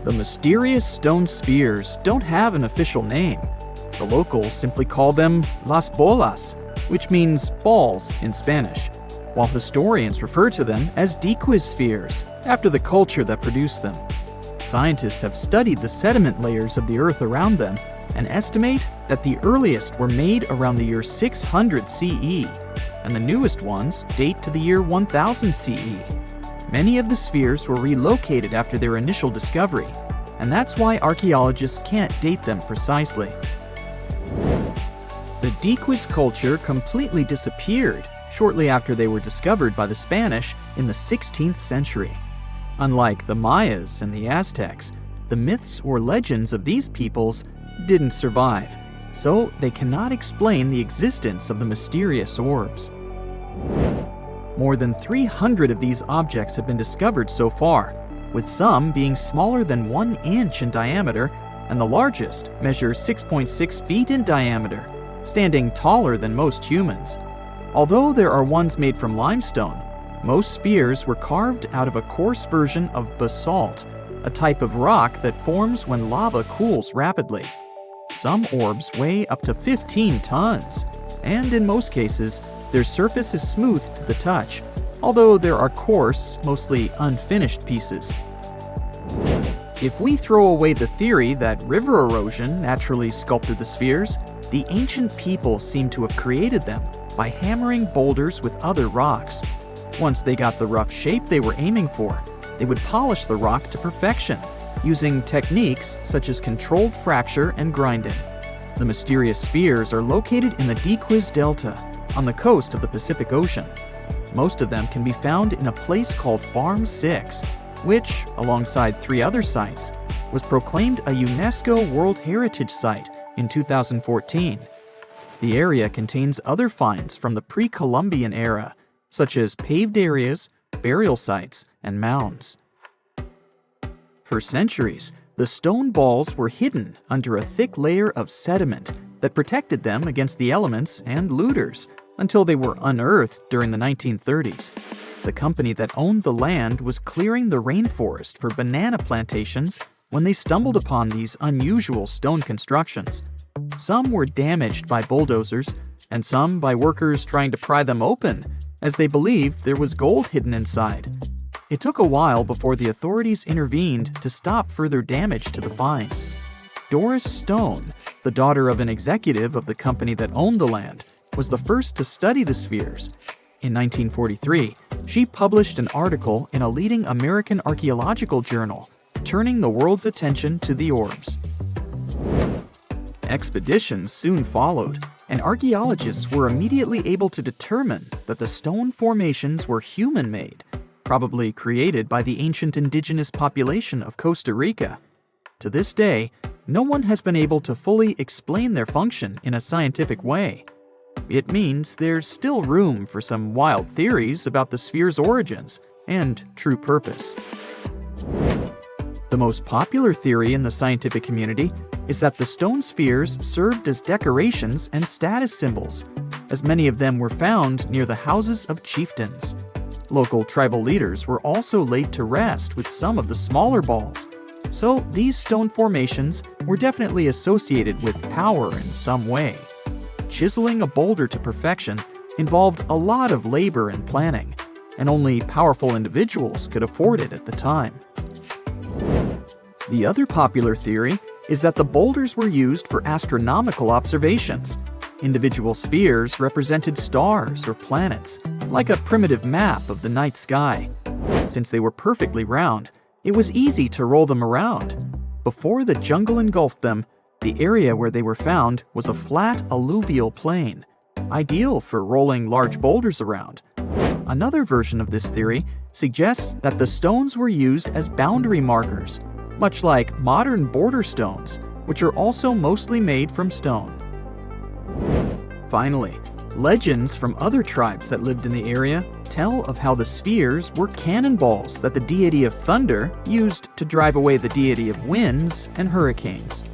The mysterious stone spheres don't have an official name. The locals simply call them las bolas, which means balls in Spanish, while historians refer to them as Diques spheres, after the culture that produced them. Scientists have studied the sediment layers of the earth around them and estimate that the earliest were made around the year 600 CE, and the newest ones date to the year 1000 CE. Many of the spheres were relocated after their initial discovery, and that's why archaeologists can't date them precisely. The Diques culture completely disappeared shortly after they were discovered by the Spanish in the 16th century. Unlike the Mayas and the Aztecs, the myths or legends of these peoples didn't survive, so they cannot explain the existence of the mysterious orbs. More than 300 of these objects have been discovered so far, with some being smaller than 1 inch in diameter, and the largest measures 6.6 feet in diameter, standing taller than most humans. Although there are ones made from limestone, most spheres were carved out of a coarse version of basalt, a type of rock that forms when lava cools rapidly. Some orbs weigh up to 15 tons, and in most cases, their surface is smooth to the touch, although there are coarse, mostly unfinished pieces. If we throw away the theory that river erosion naturally sculpted the spheres, the ancient people seem to have created them by hammering boulders with other rocks. Once they got the rough shape they were aiming for, they would polish the rock to perfection, using techniques such as controlled fracture and grinding. The mysterious spheres are located in the Diques Delta, on the coast of the Pacific Ocean. Most of them can be found in a place called Farm 6, which, alongside 3 other sites, was proclaimed a UNESCO World Heritage Site in in 2014. The area contains other finds from the pre-Columbian era, such as paved areas, burial sites, and mounds. For centuries, the stone balls were hidden under a thick layer of sediment that protected them against the elements and looters until they were unearthed during the 1930s. The company that owned the land was clearing the rainforest for banana plantations when they stumbled upon these unusual stone constructions. Some were damaged by bulldozers, and some by workers trying to pry them open, as they believed there was gold hidden inside. It took a while before the authorities intervened to stop further damage to the finds. Doris Stone, the daughter of an executive of the company that owned the land, was the first to study the spheres. In 1943, she published an article in a leading American archaeological journal, turning the world's attention to the orbs. Expeditions soon followed, and archaeologists were immediately able to determine that the stone formations were human-made, probably created by the ancient indigenous population of Costa Rica. To this day, no one has been able to fully explain their function in a scientific way. It means there's still room for some wild theories about the sphere's origins and true purpose. The most popular theory in the scientific community is that the stone spheres served as decorations and status symbols, as many of them were found near the houses of chieftains. Local tribal leaders were also laid to rest with some of the smaller balls, so these stone formations were definitely associated with power in some way. Chiseling a boulder to perfection involved a lot of labor and planning, and only powerful individuals could afford it at the time. The other popular theory is that the boulders were used for astronomical observations. Individual spheres represented stars or planets, like a primitive map of the night sky. Since they were perfectly round, it was easy to roll them around. Before the jungle engulfed them, the area where they were found was a flat alluvial plain, ideal for rolling large boulders around. Another version of this theory suggests that the stones were used as boundary markers, much like modern border stones, which are also mostly made from stone. Finally, legends from other tribes that lived in the area tell of how the spheres were cannonballs that the deity of thunder used to drive away the deity of winds and hurricanes.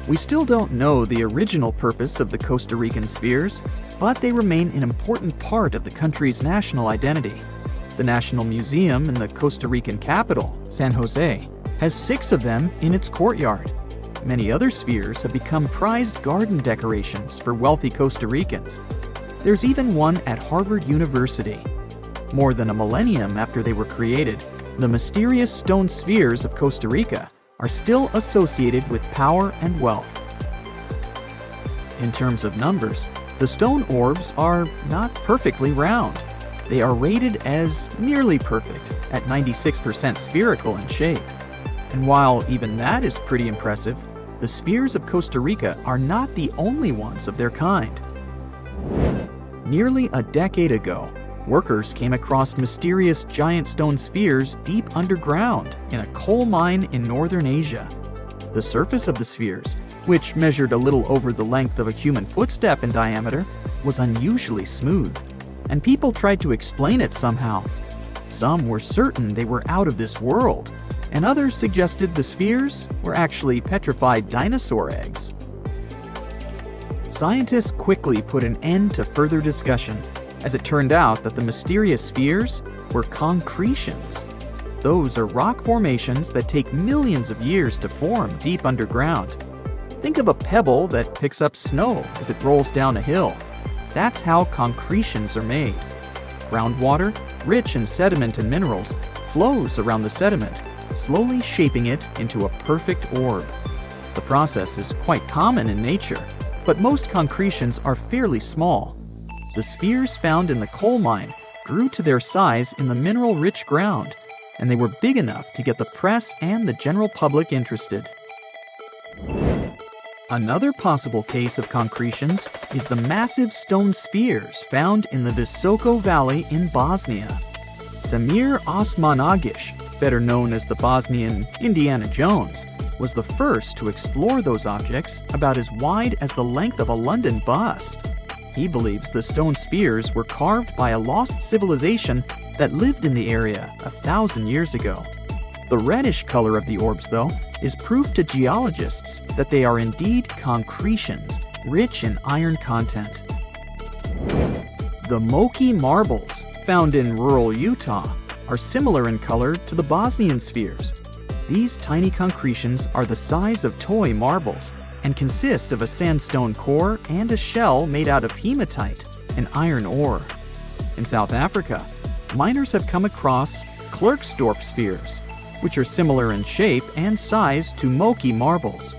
We still don't know the original purpose of the Costa Rican spheres, but they remain an important part of the country's national identity. The National Museum in the Costa Rican capital, San Jose, has 6 of them in its courtyard. Many other spheres have become prized garden decorations for wealthy Costa Ricans. There's even one at Harvard University. More than a millennium after they were created, the mysterious stone spheres of Costa Rica are still associated with power and wealth. In terms of numbers, the stone orbs are not perfectly round. They are rated as nearly perfect, at 96% spherical in shape. And while even that is pretty impressive, the spheres of Costa Rica are not the only ones of their kind. Nearly a decade ago, workers came across mysterious giant stone spheres deep underground in a coal mine in northern Asia. The surface of the spheres, which measured a little over the length of a human footstep in diameter, was unusually smooth, and people tried to explain it somehow. Some were certain they were out of this world, and others suggested the spheres were actually petrified dinosaur eggs. Scientists quickly put an end to further discussion, as it turned out that the mysterious spheres were concretions. Those are rock formations that take millions of years to form deep underground. Think of a pebble that picks up snow as it rolls down a hill. That's how concretions are made. Groundwater, rich in sediment and minerals, flows around the sediment, slowly shaping it into a perfect orb. The process is quite common in nature, but most concretions are fairly small. The spheres found in the coal mine grew to their size in the mineral-rich ground, and they were big enough to get the press and the general public interested. Another possible case of concretions is the massive stone spheres found in the Visoko Valley in Bosnia. Samir Osmanagic, better known as the Bosnian Indiana Jones, was the first to explore those objects about as wide as the length of a London bus. He believes the stone spheres were carved by a lost civilization that lived in the area 1,000 years ago. The reddish color of the orbs, though, is proof to geologists that they are indeed concretions, rich in iron content. The Moki marbles, found in rural Utah, are similar in color to the Bosnian spheres. These tiny concretions are the size of toy marbles and consist of a sandstone core and a shell made out of hematite, an iron ore. In South Africa, miners have come across Klerksdorp spheres, which are similar in shape and size to Moki marbles.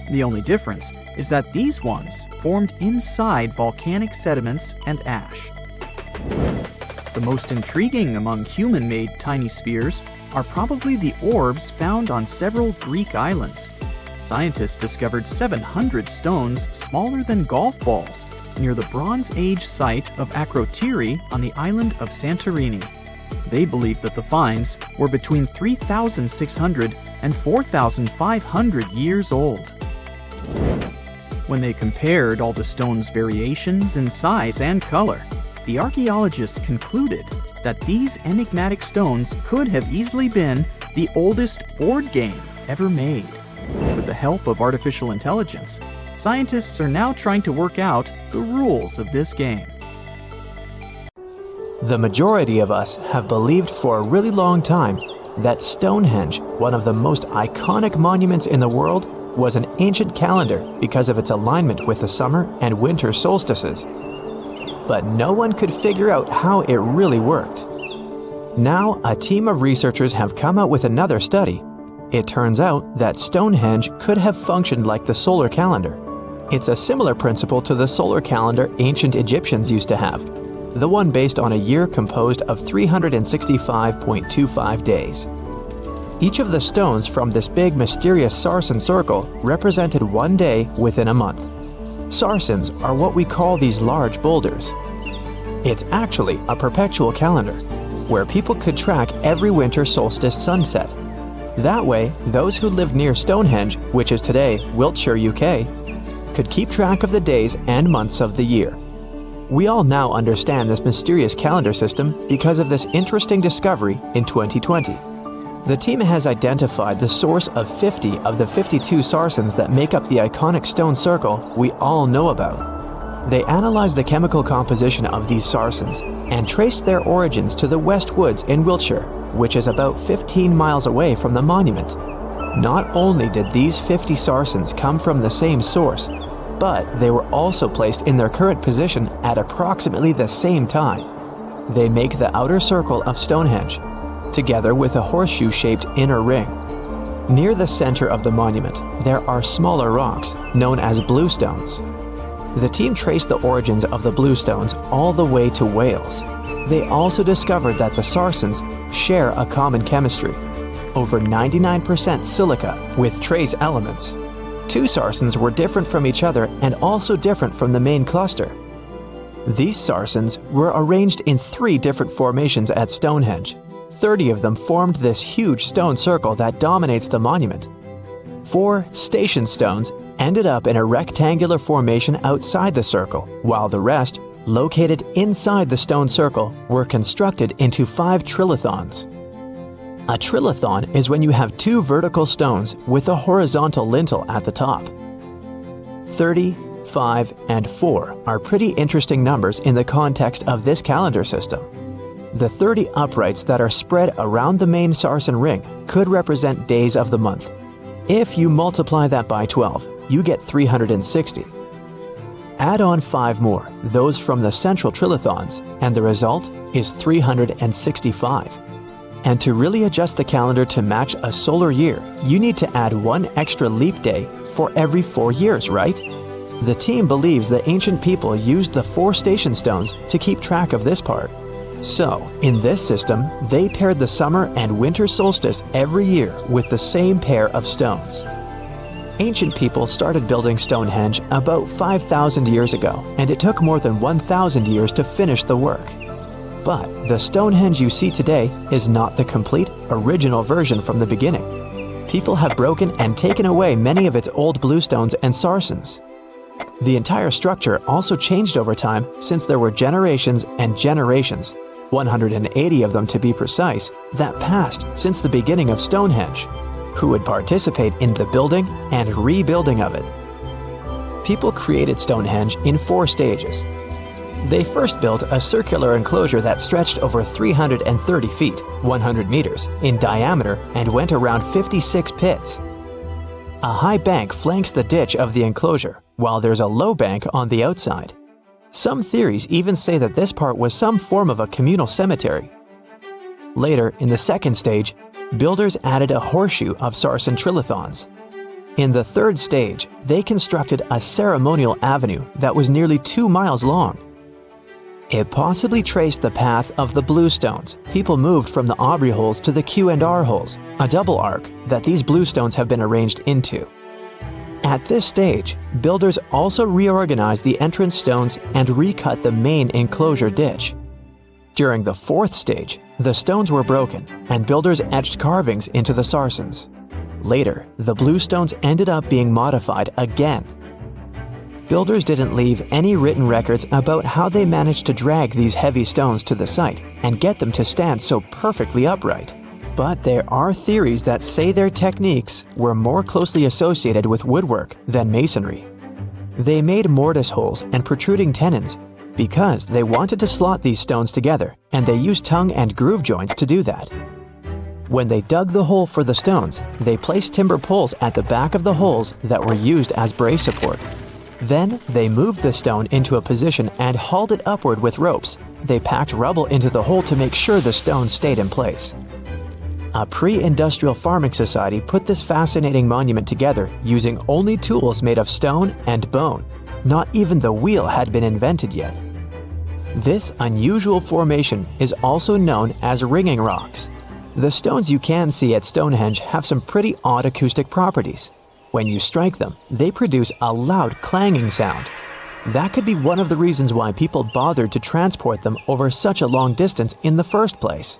The only difference is that these ones formed inside volcanic sediments and ash. The most intriguing among human-made tiny spheres are probably the orbs found on several Greek islands. Scientists discovered 700 stones smaller than golf balls near the Bronze Age site of Akrotiri on the island of Santorini. They believe that the finds were between 3,600 and 4,500 years old. When they compared all the stones' variations in size and color, the archaeologists concluded that these enigmatic stones could have easily been the oldest board game ever made. With the help of artificial intelligence, scientists are now trying to work out the rules of this game. The majority of us have believed for a really long time that Stonehenge, one of the most iconic monuments in the world, was an ancient calendar because of its alignment with the summer and winter solstices. But no one could figure out how it really worked. Now, a team of researchers have come out with another study. It turns out that Stonehenge could have functioned like the solar calendar. It's a similar principle to the solar calendar ancient Egyptians used to have, the one based on a year composed of 365.25 days. Each of the stones from this big mysterious sarsen circle represented one day within a month. Sarsens are what we call these large boulders. It's actually a perpetual calendar, where people could track every winter solstice sunset. That way, those who lived near Stonehenge, which is today Wiltshire, UK, could keep track of the days and months of the year. We all now understand this mysterious calendar system because of this interesting discovery in 2020. The team has identified the source of 50 of the 52 sarsens that make up the iconic stone circle we all know about. They analyzed the chemical composition of these sarsens and traced their origins to the West Woods in Wiltshire, which is about 15 miles away from the monument. Not only did these 50 sarsens come from the same source, but they were also placed in their current position at approximately the same time. They make the outer circle of Stonehenge, together with a horseshoe-shaped inner ring. Near the center of the monument, there are smaller rocks, known as bluestones. The team traced the origins of the bluestones all the way to Wales. They also discovered that the sarsens share a common chemistry, over 99% silica with trace elements. Two sarsens were different from each other and also different from the main cluster. These sarsens were arranged in 3 different formations at Stonehenge. 30 of them formed this huge stone circle that dominates the monument. 4 station stones ended up in a rectangular formation outside the circle, while the rest, located inside the stone circle, were constructed into 5 trilithons. A trilithon is when you have 2 vertical stones with a horizontal lintel at the top. 30, 5, and 4 are pretty interesting numbers in the context of this calendar system. The 30 uprights that are spread around the main sarsen ring could represent days of the month. If you multiply that by 12, you get 360. Add on 5 more, those from the central trilithons, and the result is 365. And to really adjust the calendar to match a solar year, you need to add 1 extra leap day for every 4 years, right? The team believes the ancient people used the 4 station stones to keep track of this part. So, in this system, they paired the summer and winter solstice every year with the same pair of stones. Ancient people started building Stonehenge about 5,000 years ago, and it took more than 1,000 years to finish the work. But the Stonehenge you see today is not the complete, original version from the beginning. people have broken and taken away many of its old bluestones and sarsens. The entire structure also changed over time since there were generations and generations, 180 of them to be precise, that passed since the beginning of Stonehenge, who would participate in the building and rebuilding of it. People created Stonehenge in 4 stages. They first built a circular enclosure that stretched over 330 feet, 100 meters, in diameter and went around 56 pits. A high bank flanks the ditch of the enclosure, while there's a low bank on the outside. Some theories even say that this part was some form of a communal cemetery. Later, in the second stage, builders added a horseshoe of sarsen trilithons. In the third stage, they constructed a ceremonial avenue that was nearly 2 miles long. It possibly traced the path of the bluestones. People moved from the Aubrey holes to the Q&R holes, a double arc that these bluestones have been arranged into. At this stage, builders also reorganized the entrance stones and recut the main enclosure ditch. During the fourth stage, the stones were broken and builders etched carvings into the sarsens. Later, the bluestones ended up being modified again. Builders didn't leave any written records about how they managed to drag these heavy stones to the site and get them to stand so perfectly upright. But there are theories that say their techniques were more closely associated with woodwork than masonry. They made mortise holes and protruding tenons because they wanted to slot these stones together, and they used tongue and groove joints to do that. When they dug the hole for the stones, they placed timber poles at the back of the holes that were used as brace support. Then, they moved the stone into a position and hauled it upward with ropes. They packed rubble into the hole to make sure the stone stayed in place. A pre-industrial farming society put this fascinating monument together using only tools made of stone and bone. Not even the wheel had been invented yet. This unusual formation is also known as ringing rocks. The stones you can see at Stonehenge have some pretty odd acoustic properties. When you strike them, they produce a loud clanging sound. That could be one of the reasons why people bothered to transport them over such a long distance in the first place.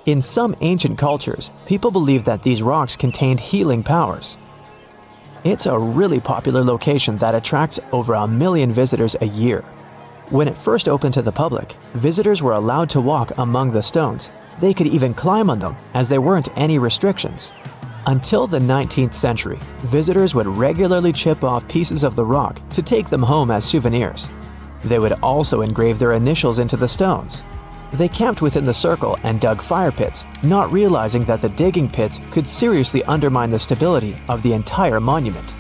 In some ancient cultures, people believed that these rocks contained healing powers. It's a really popular location that attracts over 1 million visitors a year. When it first opened to the public, visitors were allowed to walk among the stones. They could even climb on them, as there weren't any restrictions. Until the 19th century, visitors would regularly chip off pieces of the rock to take them home as souvenirs. They would also engrave their initials into the stones. They camped within the circle and dug fire pits, not realizing that the digging pits could seriously undermine the stability of the entire monument.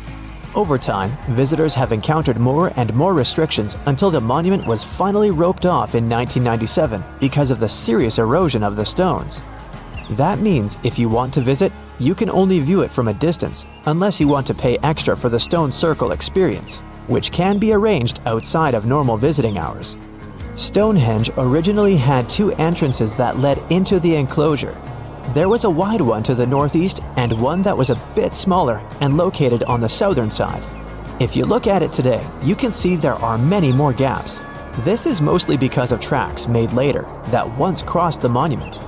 Over time, visitors have encountered more and more restrictions until the monument was finally roped off in 1997 because of the serious erosion of the stones. That means if you want to visit, you can only view it from a distance unless you want to pay extra for the stone circle experience, which can be arranged outside of normal visiting hours. Stonehenge originally had 2 entrances that led into the enclosure. There was a wide one to the northeast and one that was a bit smaller and located on the southern side. If you look at it today, you can see there are many more gaps. This is mostly because of tracks made later that once crossed the monument.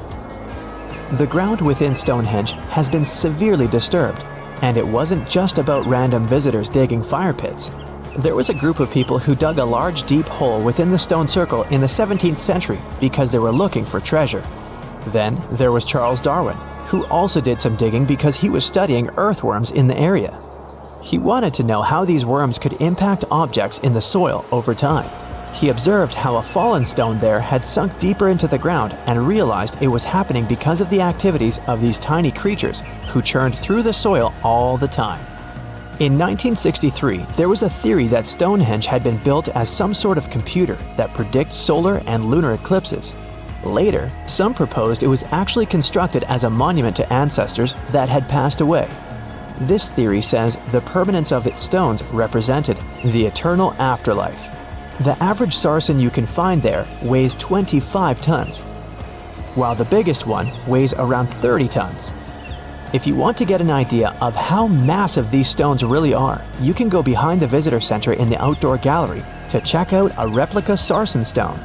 The ground within Stonehenge has been severely disturbed, and it wasn't just about random visitors digging fire pits. There was a group of people who dug a large deep hole within the stone circle in the 17th century because they were looking for treasure. Then there was Charles Darwin, who also did some digging because he was studying earthworms in the area. He wanted to know how these worms could impact objects in the soil over time. He observed how a fallen stone there had sunk deeper into the ground and realized it was happening because of the activities of these tiny creatures who churned through the soil all the time. In 1963, there was a theory that Stonehenge had been built as some sort of computer that predicts solar and lunar eclipses. Later, some proposed it was actually constructed as a monument to ancestors that had passed away. This theory says the permanence of its stones represented the eternal afterlife. The average sarsen you can find there weighs 25 tons, while the biggest one weighs around 30 tons. If you want to get an idea of how massive these stones really are, you can go behind the visitor center in the outdoor gallery to check out a replica sarsen stone.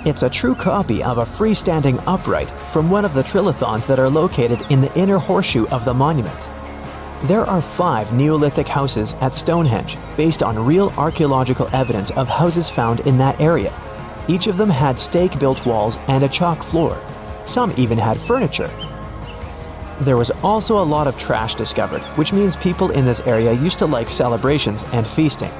It's a true copy of a freestanding upright from one of the trilithons that are located in the inner horseshoe of the monument. There are 5 Neolithic houses at Stonehenge based on real archaeological evidence of houses found in that area. Each of them had stake-built walls and a chalk floor. Some even had furniture. There was also a lot of trash discovered, which means people in this area used to like celebrations and feasting.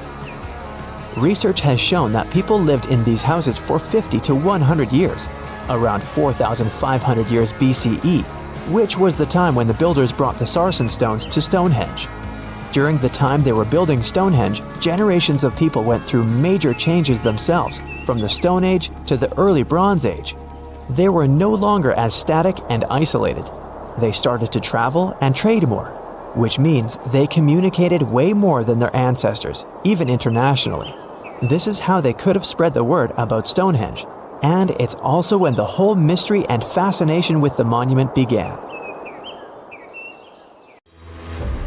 Research has shown that people lived in these houses for 50 to 100 years, around 4,500 years BCE, which was the time when the builders brought the sarsen stones to Stonehenge. During the time they were building Stonehenge, generations of people went through major changes themselves, from the Stone Age to the early Bronze Age. They were no longer as static and isolated. They started to travel and trade more, which means they communicated way more than their ancestors, even internationally. This is how they could have spread the word about Stonehenge, and it's also when the whole mystery and fascination with the monument began.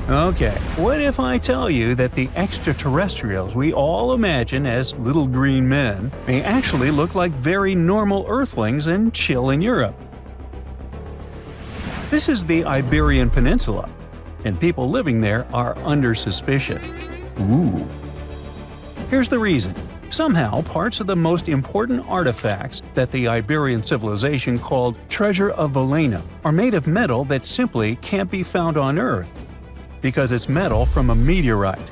Okay, what if I tell you that the extraterrestrials we all imagine as little green men may actually look like very normal Earthlings and chill in Europe? This is the Iberian Peninsula, and people living there are under suspicion. Ooh. Here's the reason. Somehow, parts of the most important artifacts that the Iberian civilization called Treasure of Valena are made of metal that simply can't be found on Earth, because it's metal from a meteorite.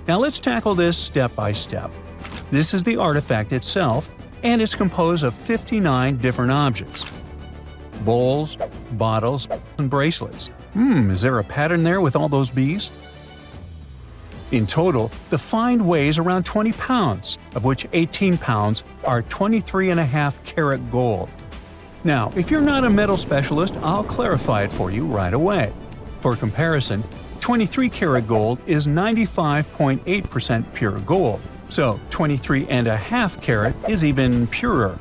Now let's tackle this step by step. This is the artifact itself, and it's composed of 59 different objects. Bowls, bottles, and bracelets. Is there a pattern there with all those bees? In total, the find weighs around 20 pounds, of which 18 pounds are 23.5 karat gold. Now, if you're not a metal specialist, I'll clarify it for you right away. For comparison, 23 karat gold is 95.8% pure gold, so 23.5 karat is even purer.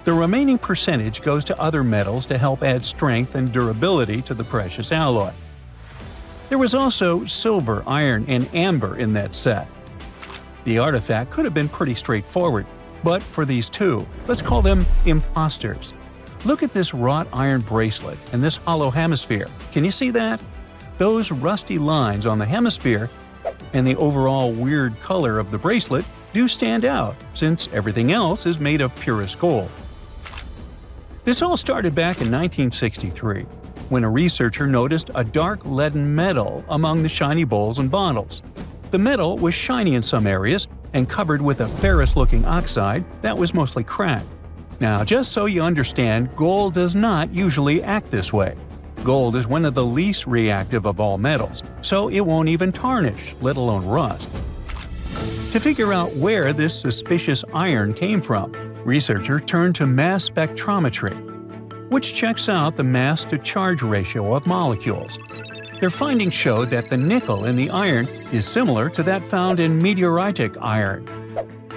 The remaining percentage goes to other metals to help add strength and durability to the precious alloy. There was also silver, iron, and amber in that set. The artifact could have been pretty straightforward, but for these two, let's call them imposters. Look at this wrought iron bracelet and this hollow hemisphere. Can you see that? Those rusty lines on the hemisphere and the overall weird color of the bracelet do stand out, since everything else is made of purest gold. This all started back in 1963, when a researcher noticed a dark leaden metal among the shiny bowls and bottles. The metal was shiny in some areas and covered with a ferrous-looking oxide that was mostly cracked. Now, just so you understand, gold does not usually act this way. Gold is one of the least reactive of all metals, so it won't even tarnish, let alone rust. To figure out where this suspicious iron came from, researchers turned to mass spectrometry, which checks out the mass-to-charge ratio of molecules. Their findings showed that the nickel in the iron is similar to that found in meteoritic iron.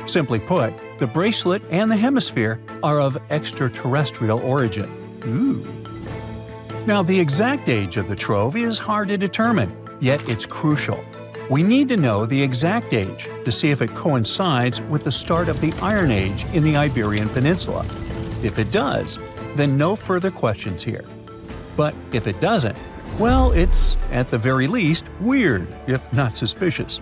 Simply put, the bracelet and the hemisphere are of extraterrestrial origin. Ooh. Now, the exact age of the trove is hard to determine, yet it's crucial. We need to know the exact age to see if it coincides with the start of the Iron Age in the Iberian Peninsula. If it does, then no further questions here. But if it doesn't, well, it's, at the very least, weird, if not suspicious.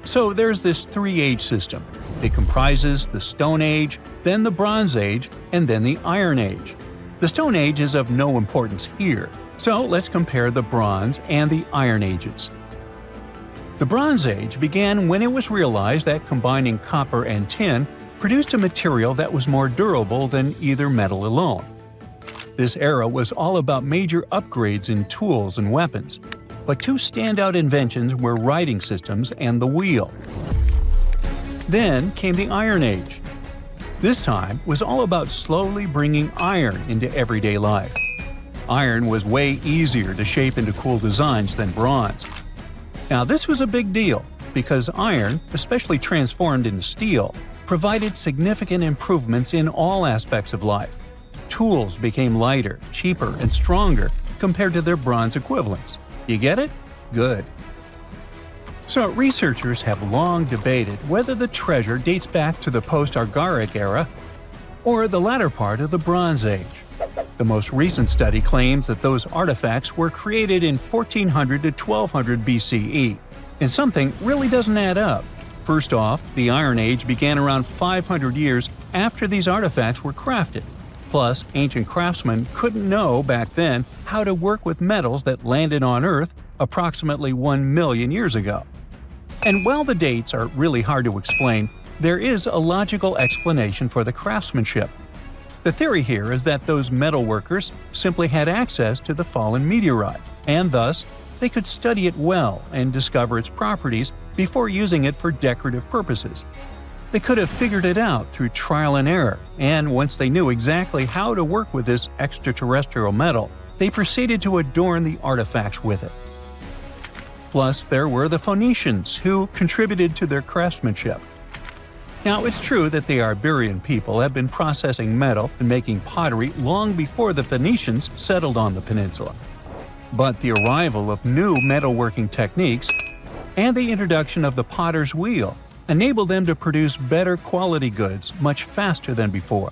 So there's this three-age system. It comprises the Stone Age, then the Bronze Age, and then the Iron Age. The Stone Age is of no importance here, so let's compare the Bronze and the Iron Ages. The Bronze Age began when it was realized that combining copper and tin produced a material that was more durable than either metal alone. This era was all about major upgrades in tools and weapons, but two standout inventions were writing systems and the wheel. Then came the Iron Age. This time was all about slowly bringing iron into everyday life. Iron was way easier to shape into cool designs than bronze. Now, this was a big deal because iron, especially transformed into steel, provided significant improvements in all aspects of life. Tools became lighter, cheaper, and stronger compared to their bronze equivalents. You get it? Good. So, researchers have long debated whether the treasure dates back to the post-Archaic era or the latter part of the Bronze Age. The most recent study claims that those artifacts were created in 1400 to 1200 BCE, and something really doesn't add up. First off, the Iron Age began around 500 years after these artifacts were crafted. Plus, ancient craftsmen couldn't know back then how to work with metals that landed on Earth approximately 1 million years ago. And while the dates are really hard to explain, there is a logical explanation for the craftsmanship. The theory here is that those metal workers simply had access to the fallen meteorite, and thus, they could study it well and discover its properties before using it for decorative purposes. They could have figured it out through trial and error, and once they knew exactly how to work with this extraterrestrial metal, they proceeded to adorn the artifacts with it. Plus, there were the Phoenicians, who contributed to their craftsmanship. Now, it's true that the Iberian people have been processing metal and making pottery long before the Phoenicians settled on the peninsula. But the arrival of new metalworking techniques and the introduction of the potter's wheel enabled them to produce better quality goods much faster than before.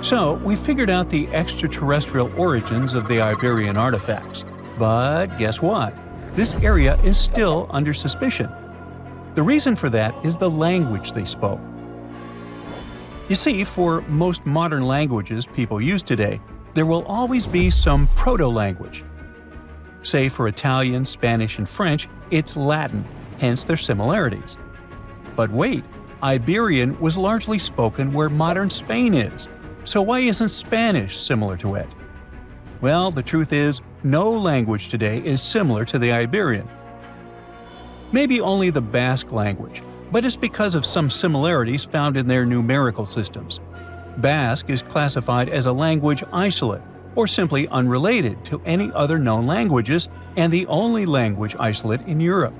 So, we figured out the extraterrestrial origins of the Iberian artifacts. But guess what? This area is still under suspicion. The reason for that is the language they spoke. You see, for most modern languages people use today, there will always be some proto-language. Say for Italian, Spanish, and French, it's Latin, hence their similarities. But wait, Iberian was largely spoken where modern Spain is, so why isn't Spanish similar to it? Well, the truth is, no language today is similar to the Iberian. Maybe only the Basque language, but it's because of some similarities found in their numerical systems. Basque is classified as a language isolate, or simply unrelated to any other known languages, and the only language isolate in Europe.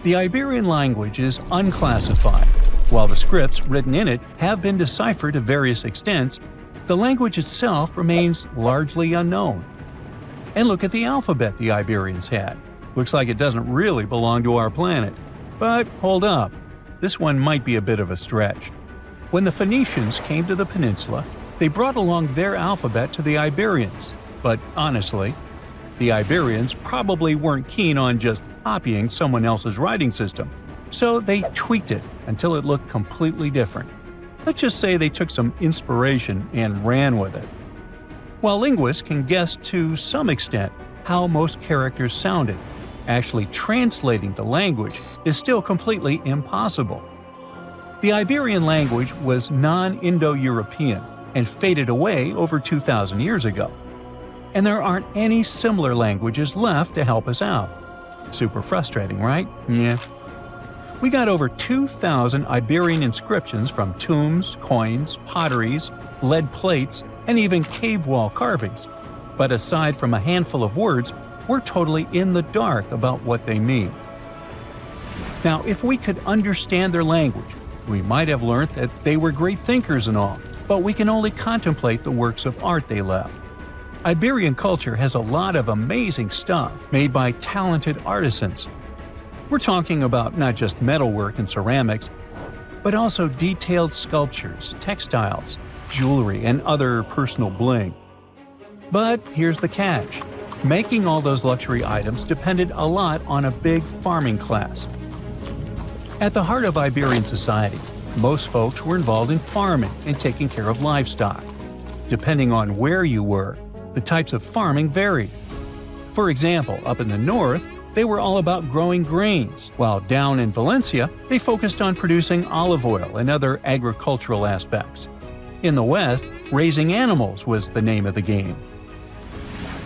The Iberian language is unclassified. While the scripts written in it have been deciphered to various extents, the language itself remains largely unknown. And look at the alphabet the Iberians had. Looks like it doesn't really belong to our planet. But hold up, this one might be a bit of a stretch. When the Phoenicians came to the peninsula, they brought along their alphabet to the Iberians. But honestly, the Iberians probably weren't keen on just copying someone else's writing system, so they tweaked it until it looked completely different. Let's just say they took some inspiration and ran with it. While linguists can guess to some extent how most characters sounded, actually translating the language is still completely impossible. The Iberian language was non-Indo-European and faded away over 2,000 years ago. And there aren't any similar languages left to help us out. Super frustrating, right? Yeah. We got over 2,000 Iberian inscriptions from tombs, coins, potteries, lead plates, and even cave wall carvings. But aside from a handful of words, we're totally in the dark about what they mean. Now, if we could understand their language, we might have learned that they were great thinkers and all, but we can only contemplate the works of art they left. Iberian culture has a lot of amazing stuff made by talented artisans. We're talking about not just metalwork and ceramics, but also detailed sculptures, textiles, jewelry, and other personal bling. But here's the catch. Making all those luxury items depended a lot on a big farming class. At the heart of Iberian society, most folks were involved in farming and taking care of livestock. Depending on where you were, the types of farming varied. For example, up in the north, they were all about growing grains, while down in Valencia, they focused on producing olive oil and other agricultural aspects. In the west, raising animals was the name of the game.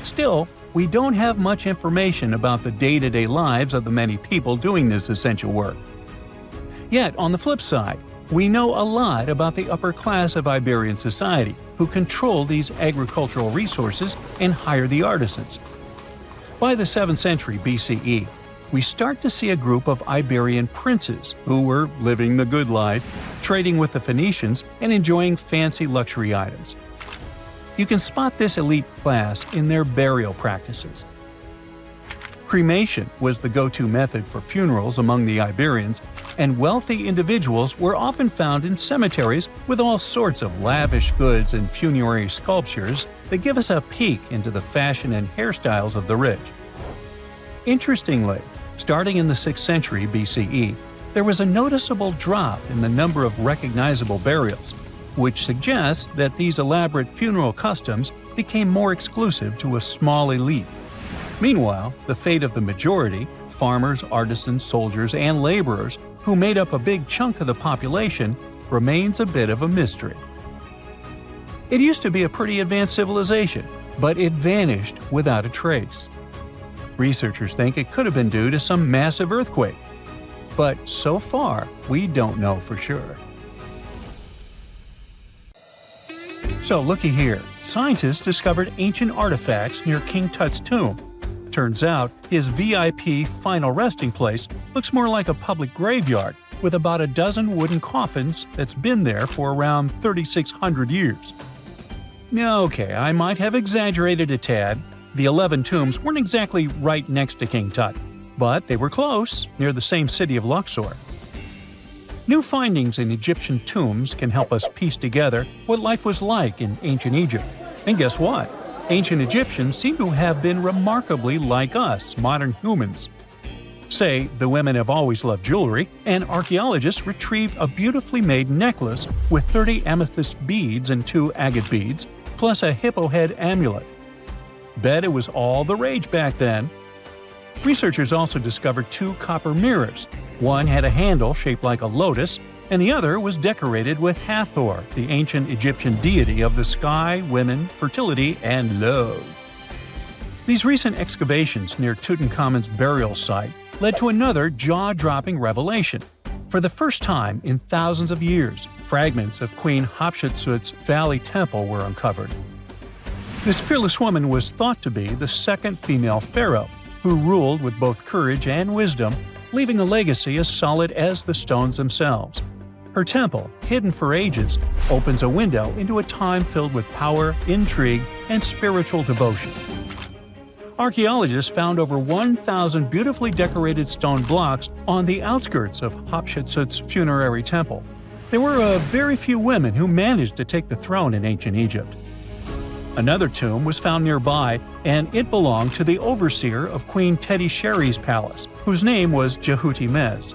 Still, we don't have much information about the day-to-day lives of the many people doing this essential work. Yet, on the flip side, we know a lot about the upper class of Iberian society, who control these agricultural resources and hire the artisans. By the 7th century BCE, we start to see a group of Iberian princes who were living the good life, trading with the Phoenicians, and enjoying fancy luxury items. You can spot this elite class in their burial practices. Cremation was the go-to method for funerals among the Iberians, and wealthy individuals were often found in cemeteries with all sorts of lavish goods and funerary sculptures that give us a peek into the fashion and hairstyles of the rich. Interestingly, starting in the 6th century BCE, there was a noticeable drop in the number of recognizable burials, which suggests that these elaborate funeral customs became more exclusive to a small elite. Meanwhile, the fate of the majority, farmers, artisans, soldiers, and laborers, who made up a big chunk of the population, remains a bit of a mystery. It used to be a pretty advanced civilization, but it vanished without a trace. Researchers think it could have been due to some massive earthquake, but so far, we don't know for sure. So looky here, scientists discovered ancient artifacts near King Tut's tomb. Turns out, his VIP final resting place looks more like a public graveyard with about a dozen wooden coffins that's been there for around 3,600 years. Okay, I might have exaggerated a tad. The 11 tombs weren't exactly right next to King Tut, but they were close, near the same city of Luxor. New findings in Egyptian tombs can help us piece together what life was like in ancient Egypt. And guess what? Ancient Egyptians seem to have been remarkably like us, modern humans. Say, the women have always loved jewelry, and archaeologists retrieved a beautifully made necklace with 30 amethyst beads and 2 agate beads, plus a hippo head amulet. Bet it was all the rage back then. Researchers also discovered 2 copper mirrors. One had a handle shaped like a lotus, and the other was decorated with Hathor, the ancient Egyptian deity of the sky, women, fertility, and love. These recent excavations near Tutankhamun's burial site led to another jaw-dropping revelation. For the first time in thousands of years, fragments of Queen Hatshepsut's Valley Temple were uncovered. This fearless woman was thought to be the second female pharaoh, who ruled with both courage and wisdom, leaving a legacy as solid as the stones themselves. Her temple, hidden for ages, opens a window into a time filled with power, intrigue, and spiritual devotion. Archaeologists found over 1,000 beautifully decorated stone blocks on the outskirts of Hatshepsut's funerary temple. There were very few women who managed to take the throne in ancient Egypt. Another tomb was found nearby, and it belonged to the overseer of Queen Teti Sheri's palace, whose name was Jehuti-Mez.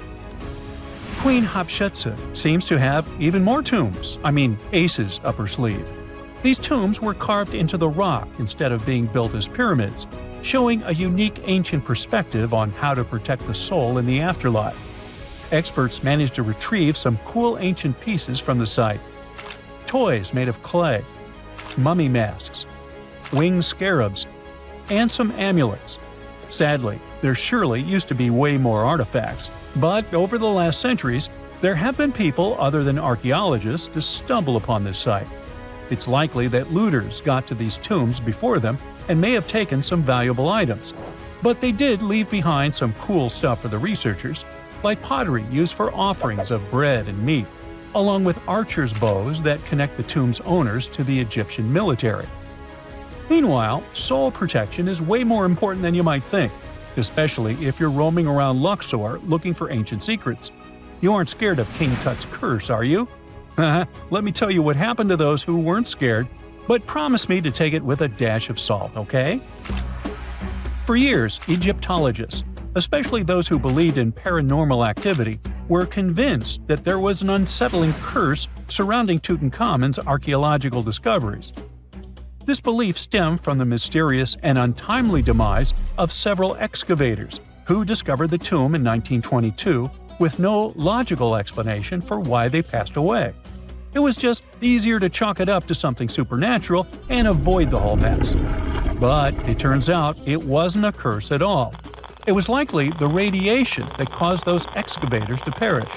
Queen Hatshepsut seems to have even more tombs, aces up her sleeve. These tombs were carved into the rock instead of being built as pyramids, showing a unique ancient perspective on how to protect the soul in the afterlife. Experts managed to retrieve some cool ancient pieces from the site. Toys made of clay, mummy masks, winged scarabs, and some amulets. Sadly, there surely used to be way more artifacts, but over the last centuries, there have been people other than archaeologists to stumble upon this site. It's likely that looters got to these tombs before them and may have taken some valuable items. But they did leave behind some cool stuff for the researchers, like pottery used for offerings of bread and meat, along with archers' bows that connect the tomb's owners to the Egyptian military. Meanwhile, soul protection is way more important than you might think, especially if you're roaming around Luxor looking for ancient secrets. You aren't scared of King Tut's curse, are you? Let me tell you what happened to those who weren't scared, but promise me to take it with a dash of salt, okay? For years, Egyptologists, especially those who believed in paranormal activity, were convinced that there was an unsettling curse surrounding Tutankhamun's archaeological discoveries. This belief stemmed from the mysterious and untimely demise of several excavators who discovered the tomb in 1922 with no logical explanation for why they passed away. It was just easier to chalk it up to something supernatural and avoid the whole mess. But it turns out it wasn't a curse at all. It was likely the radiation that caused those excavators to perish.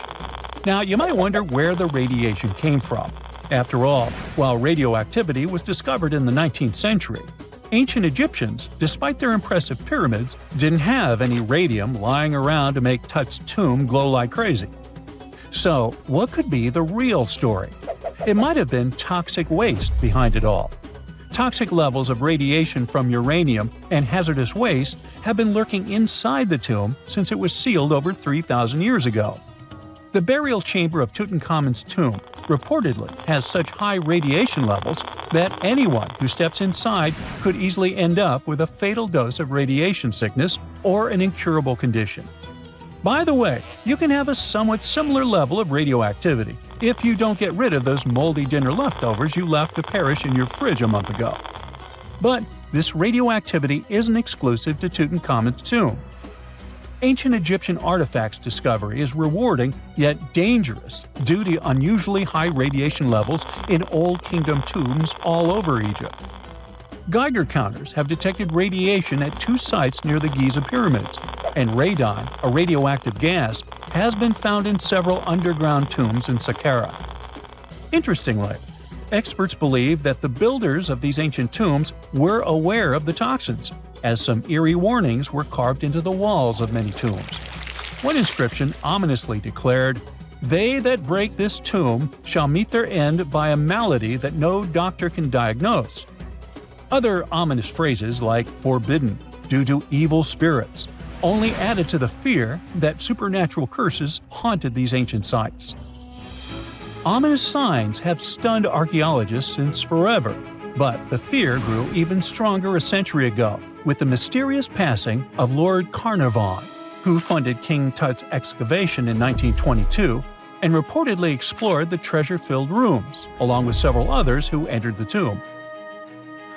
Now, you might wonder where the radiation came from. After all, while radioactivity was discovered in the 19th century, ancient Egyptians, despite their impressive pyramids, didn't have any radium lying around to make Tut's tomb glow like crazy. So, what could be the real story? It might have been toxic waste behind it all. Toxic levels of radiation from uranium and hazardous waste have been lurking inside the tomb since it was sealed over 3,000 years ago. The burial chamber of Tutankhamun's tomb reportedly has such high radiation levels that anyone who steps inside could easily end up with a fatal dose of radiation sickness or an incurable condition. By the way, you can have a somewhat similar level of radioactivity if you don't get rid of those moldy dinner leftovers you left to perish in your fridge a month ago. But this radioactivity isn't exclusive to Tutankhamun's tomb. Ancient Egyptian artifacts discovery is rewarding yet dangerous due to unusually high radiation levels in Old Kingdom tombs all over Egypt. Geiger counters have detected radiation at 2 sites near the Giza pyramids, and radon, a radioactive gas, has been found in several underground tombs in Saqqara. Interestingly, experts believe that the builders of these ancient tombs were aware of the toxins, as some eerie warnings were carved into the walls of many tombs. One inscription ominously declared, "They that break this tomb shall meet their end by a malady that no doctor can diagnose." Other ominous phrases like "forbidden," "due to evil spirits," only added to the fear that supernatural curses haunted these ancient sites. Ominous signs have stunned archaeologists since forever, but the fear grew even stronger a century ago with the mysterious passing of Lord Carnarvon, who funded King Tut's excavation in 1922 and reportedly explored the treasure-filled rooms, along with several others who entered the tomb.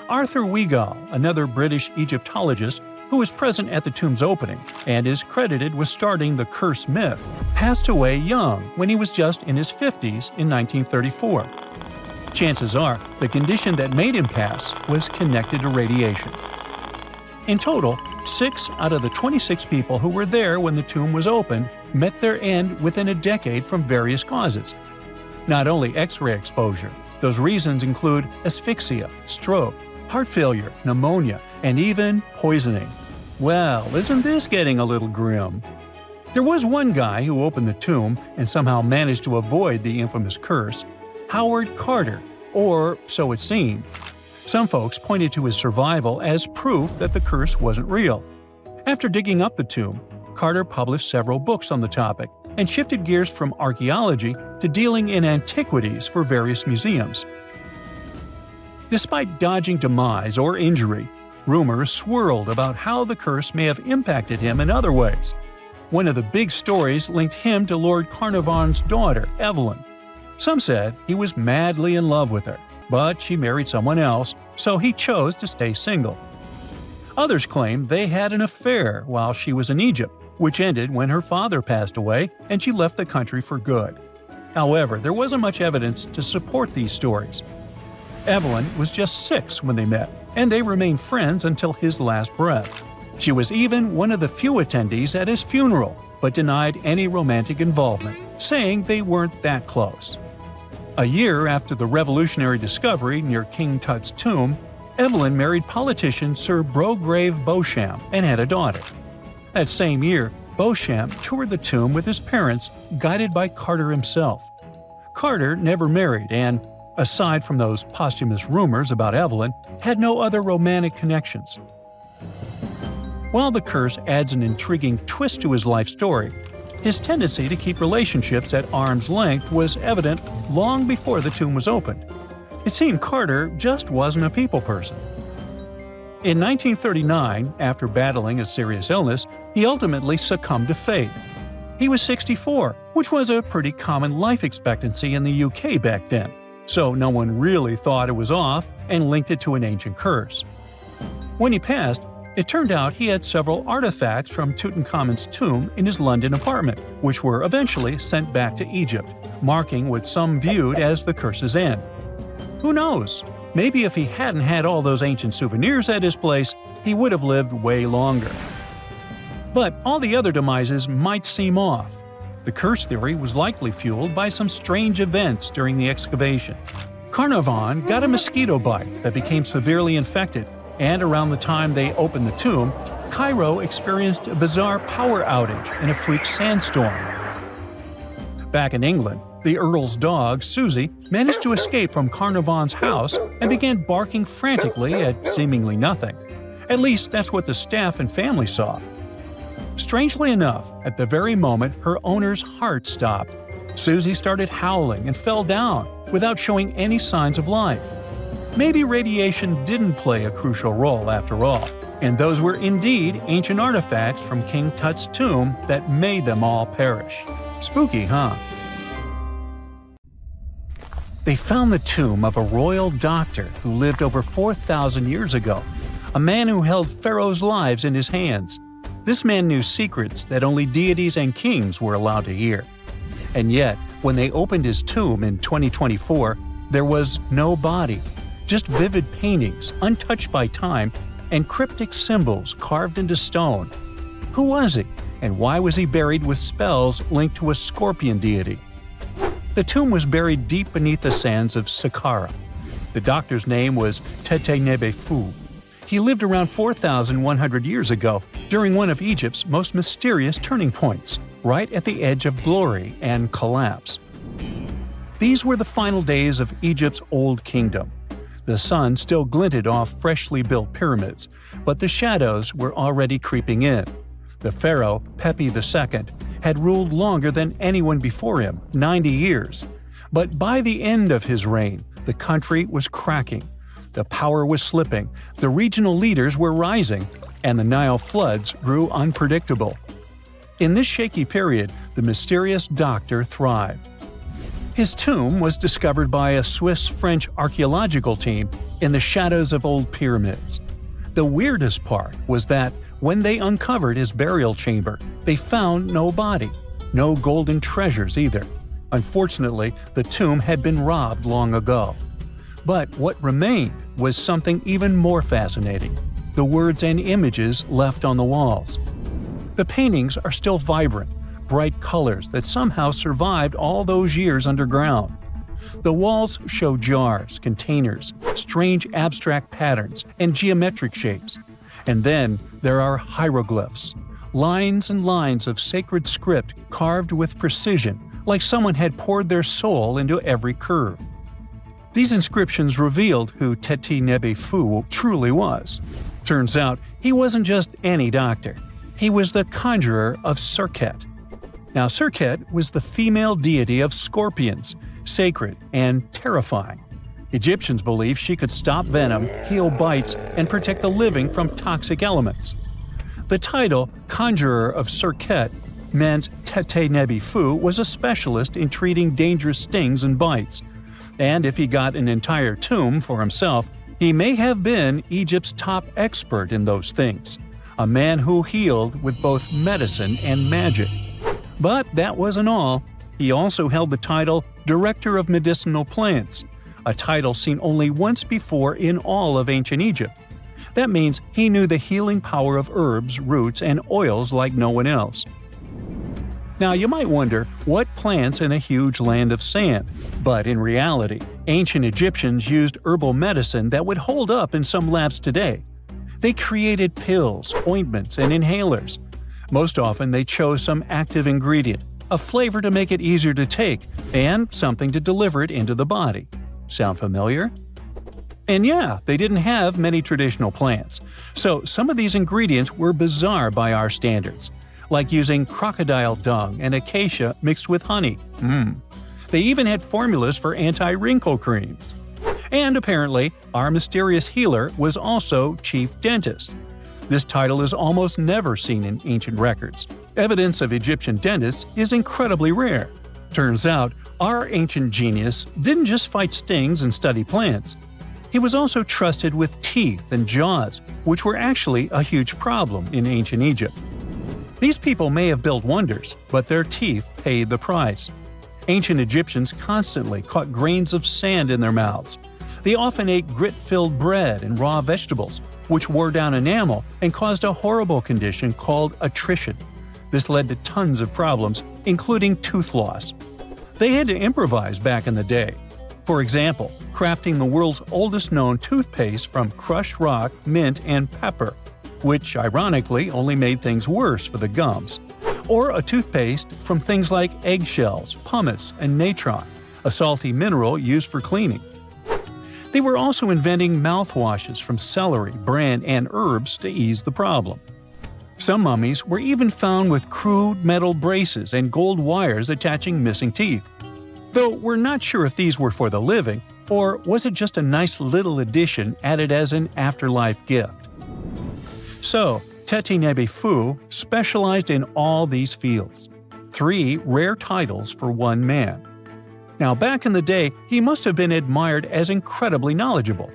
Arthur Weigall, another British Egyptologist who was present at the tomb's opening and is credited with starting the curse myth, passed away young when he was just in his 50s in 1934. Chances are the condition that made him pass was connected to radiation. In total, 6 out of the 26 people who were there when the tomb was opened met their end within a decade from various causes. Not only X-ray exposure, those reasons include asphyxia, stroke, heart failure, pneumonia, and even poisoning. Well, isn't this getting a little grim? There was one guy who opened the tomb and somehow managed to avoid the infamous curse, Howard Carter, or so it seemed. Some folks pointed to his survival as proof that the curse wasn't real. After digging up the tomb, Carter published several books on the topic and shifted gears from archaeology to dealing in antiquities for various museums. Despite dodging demise or injury, rumors swirled about how the curse may have impacted him in other ways. One of the big stories linked him to Lord Carnarvon's daughter, Evelyn. Some said he was madly in love with her, but she married someone else, so he chose to stay single. Others claimed they had an affair while she was in Egypt, which ended when her father passed away and she left the country for good. However, there wasn't much evidence to support these stories. Evelyn was just 6 when they met, and they remained friends until his last breath. She was even one of the few attendees at his funeral, but denied any romantic involvement, saying they weren't that close. A year after the revolutionary discovery near King Tut's tomb, Evelyn married politician Sir Brograve Beauchamp and had a daughter. That same year, Beauchamp toured the tomb with his parents, guided by Carter himself. Carter never married and, aside from those posthumous rumors about Evelyn, had no other romantic connections. While the curse adds an intriguing twist to his life story, his tendency to keep relationships at arm's length was evident long before the tomb was opened. It seemed Carter just wasn't a people person. In 1939, after battling a serious illness, he ultimately succumbed to fate. He was 64, which was a pretty common life expectancy in the UK back then, so no one really thought it was off and linked it to an ancient curse. When he passed, it turned out he had several artifacts from Tutankhamun's tomb in his London apartment, which were eventually sent back to Egypt, marking what some viewed as the curse's end. Who knows? Maybe if he hadn't had all those ancient souvenirs at his place, he would have lived way longer. But all the other demises might seem off. The curse theory was likely fueled by some strange events during the excavation. Carnarvon got a mosquito bite that became severely infected, and around the time they opened the tomb, Cairo experienced a bizarre power outage and a freak sandstorm. Back in England, The Earl's dog, Susie, managed to escape from Carnarvon's house and began barking frantically at seemingly nothing. At least that's what the staff and family saw. Strangely enough, at the very moment her owner's heart stopped, Susie started howling and fell down without showing any signs of life. Maybe radiation didn't play a crucial role after all, and those were indeed ancient artifacts from King Tut's tomb that made them all perish. Spooky, huh? They found the tomb of a royal doctor who lived over 4,000 years ago, a man who held pharaohs' lives in his hands. This man knew secrets that only deities and kings were allowed to hear. And yet, when they opened his tomb in 2024, there was no body, just vivid paintings, untouched by time, and cryptic symbols carved into stone. Who was he, and why was he buried with spells linked to a scorpion deity? The tomb was buried deep beneath the sands of Saqqara. The doctor's name was Tete-Nebe-Fu. He lived around 4,100 years ago, during one of Egypt's most mysterious turning points, right at the edge of glory and collapse. These were the final days of Egypt's Old Kingdom. The sun still glinted off freshly built pyramids, but the shadows were already creeping in. The pharaoh, Pepi II, had ruled longer than anyone before him, 90 years. But by the end of his reign, the country was cracking. The power was slipping, the regional leaders were rising, and the Nile floods grew unpredictable. In this shaky period, the mysterious doctor thrived. His tomb was discovered by a Swiss-French archaeological team in the shadows of old pyramids. The weirdest part was that when they uncovered his burial chamber, they found no body, no golden treasures either. Unfortunately, the tomb had been robbed long ago. But what remained was something even more fascinating: the words and images left on the walls. The paintings are still vibrant, bright colors that somehow survived all those years underground. The walls show jars, containers, strange abstract patterns, and geometric shapes. And then there are hieroglyphs, lines and lines of sacred script carved with precision, like someone had poured their soul into every curve. These inscriptions revealed who Tete-Nebe-Fu truly was. Turns out, he wasn't just any doctor. He was the conjurer of Serket. Now, Serket was the female deity of scorpions, sacred and terrifying. Egyptians believed she could stop venom, heal bites, and protect the living from toxic elements. The title, Conjurer of Serket, meant Tete-Nebe-Fu was a specialist in treating dangerous stings and bites. And if he got an entire tomb for himself, he may have been Egypt's top expert in those things, a man who healed with both medicine and magic. But that wasn't all. He also held the title Director of Medicinal Plants, a title seen only once before in all of ancient Egypt. That means he knew the healing power of herbs, roots, and oils like no one else. Now, you might wonder, what plants in a huge land of sand? But in reality, ancient Egyptians used herbal medicine that would hold up in some labs today. They created pills, ointments, and inhalers. Most often, they chose some active ingredient, a flavor to make it easier to take, and something to deliver it into the body. Sound familiar? And yeah, they didn't have many traditional plants, so some of these ingredients were bizarre by our standards, like using crocodile dung and acacia mixed with honey. They even had formulas for anti-wrinkle creams. And apparently, our mysterious healer was also chief dentist. This title is almost never seen in ancient records. Evidence of Egyptian dentists is incredibly rare. Turns out, our ancient genius didn't just fight stings and study plants. He was also trusted with teeth and jaws, which were actually a huge problem in ancient Egypt. These people may have built wonders, but their teeth paid the price. Ancient Egyptians constantly caught grains of sand in their mouths. They often ate grit-filled bread and raw vegetables, which wore down enamel and caused a horrible condition called attrition. This led to tons of problems, including tooth loss. They had to improvise back in the day. For example, crafting the world's oldest known toothpaste from crushed rock, mint, and pepper, which ironically only made things worse for the gums. or a toothpaste from things like eggshells, pumice, and natron, a salty mineral used for cleaning. They were also inventing mouthwashes from celery, bran, and herbs to ease the problem. Some mummies were even found with crude metal braces and gold wires attaching missing teeth. Though we're not sure if these were for the living, or was it just a nice little addition added as an afterlife gift. So, Teti Nebi Fu specialized in all these fields. 3 rare titles for one man. Now, back in the day, he must have been admired as incredibly knowledgeable.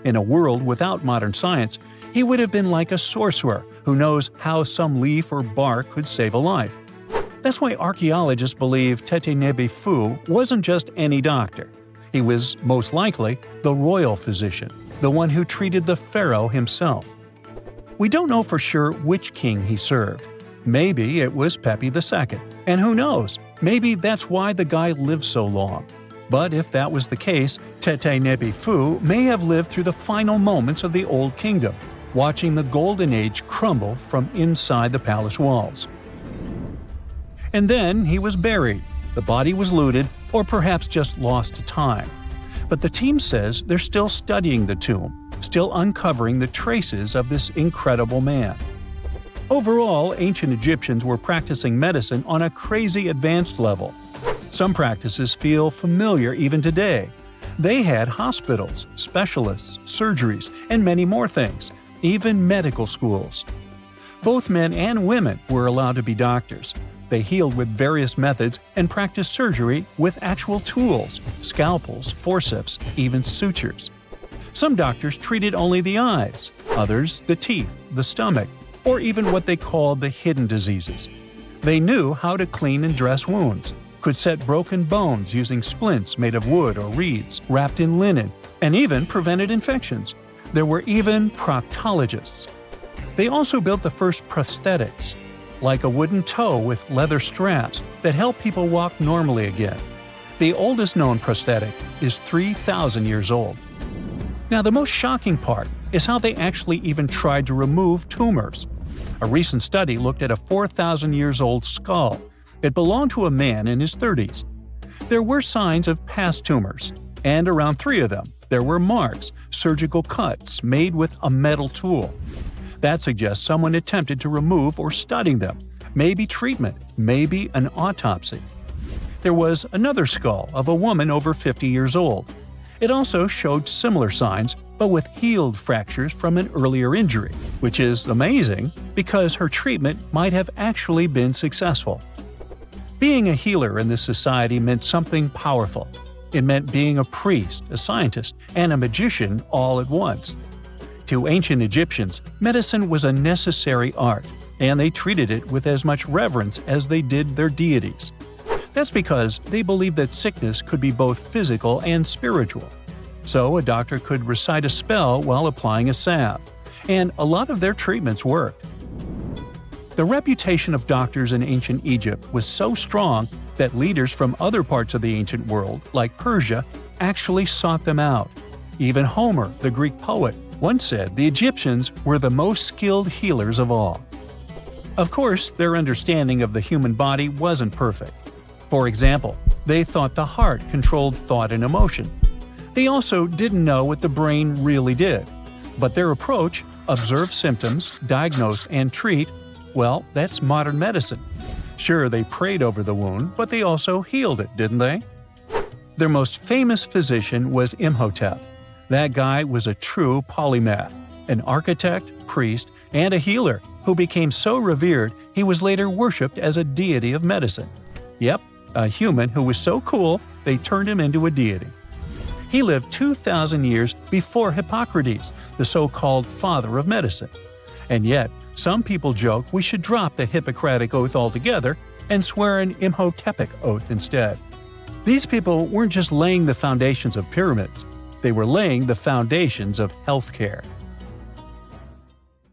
In a world without modern science, he would have been like a sorcerer who knows how some leaf or bark could save a life. That's why archaeologists believe Teti Nebi Fu wasn't just any doctor. He was, most likely, the royal physician, the one who treated the pharaoh himself. We don't know for sure which king he served. Maybe it was Pepi II, and who knows, maybe that's why the guy lived so long. But if that was the case, Teti Nebi Fu may have lived through the final moments of the Old Kingdom, watching the Golden Age crumble from inside the palace walls. And then he was buried. The body was looted, or perhaps just lost to time. But the team says they're still studying the tomb, still uncovering the traces of this incredible man. Overall, ancient Egyptians were practicing medicine on a crazy advanced level. Some practices feel familiar even today. They had hospitals, specialists, surgeries, and many more things, even medical schools. Both men and women were allowed to be doctors. They healed with various methods and practiced surgery with actual tools, scalpels, forceps, even sutures. Some doctors treated only the eyes, others the teeth, the stomach, or even what they called the hidden diseases. They knew how to clean and dress wounds, could set broken bones using splints made of wood or reeds wrapped in linen, and even prevented infections. There were even proctologists. They also built the first prosthetics, like a wooden toe with leather straps that help people walk normally again. The oldest known prosthetic is 3,000 years old. Now, the most shocking part is how they actually even tried to remove tumors. A recent study looked at a 4,000 years old skull. It belonged to a man in his 30s. There were signs of past tumors, and around 3 of them, there were marks, surgical cuts made with a metal tool. That suggests someone attempted to remove or study them, maybe treatment, maybe an autopsy. There was another skull of a woman over 50 years old. It also showed similar signs, but with healed fractures from an earlier injury, which is amazing because her treatment might have actually been successful. Being a healer in this society meant something powerful. It meant being a priest, a scientist, and a magician all at once. To ancient Egyptians, medicine was a necessary art, and they treated it with as much reverence as they did their deities. That's because they believed that sickness could be both physical and spiritual. So a doctor could recite a spell while applying a salve, and a lot of their treatments worked. The reputation of doctors in ancient Egypt was so strong that leaders from other parts of the ancient world, like Persia, actually sought them out. Even Homer, the Greek poet, once said the Egyptians were the most skilled healers of all. Of course, their understanding of the human body wasn't perfect. For example, they thought the heart controlled thought and emotion. They also didn't know what the brain really did. But their approach, observe symptoms, diagnose, and treat, well, that's modern medicine. Sure, they prayed over the wound, but they also healed it, didn't they? Their most famous physician was Imhotep. That guy was a true polymath, an architect, priest, and a healer who became so revered he was later worshipped as a deity of medicine. Yep, a human who was so cool they turned him into a deity. He lived 2,000 years before Hippocrates, the so-called father of medicine. And yet, some people joke we should drop the Hippocratic Oath altogether and swear an Imhotepic oath instead. These people weren't just laying the foundations of pyramids, they were laying the foundations of healthcare.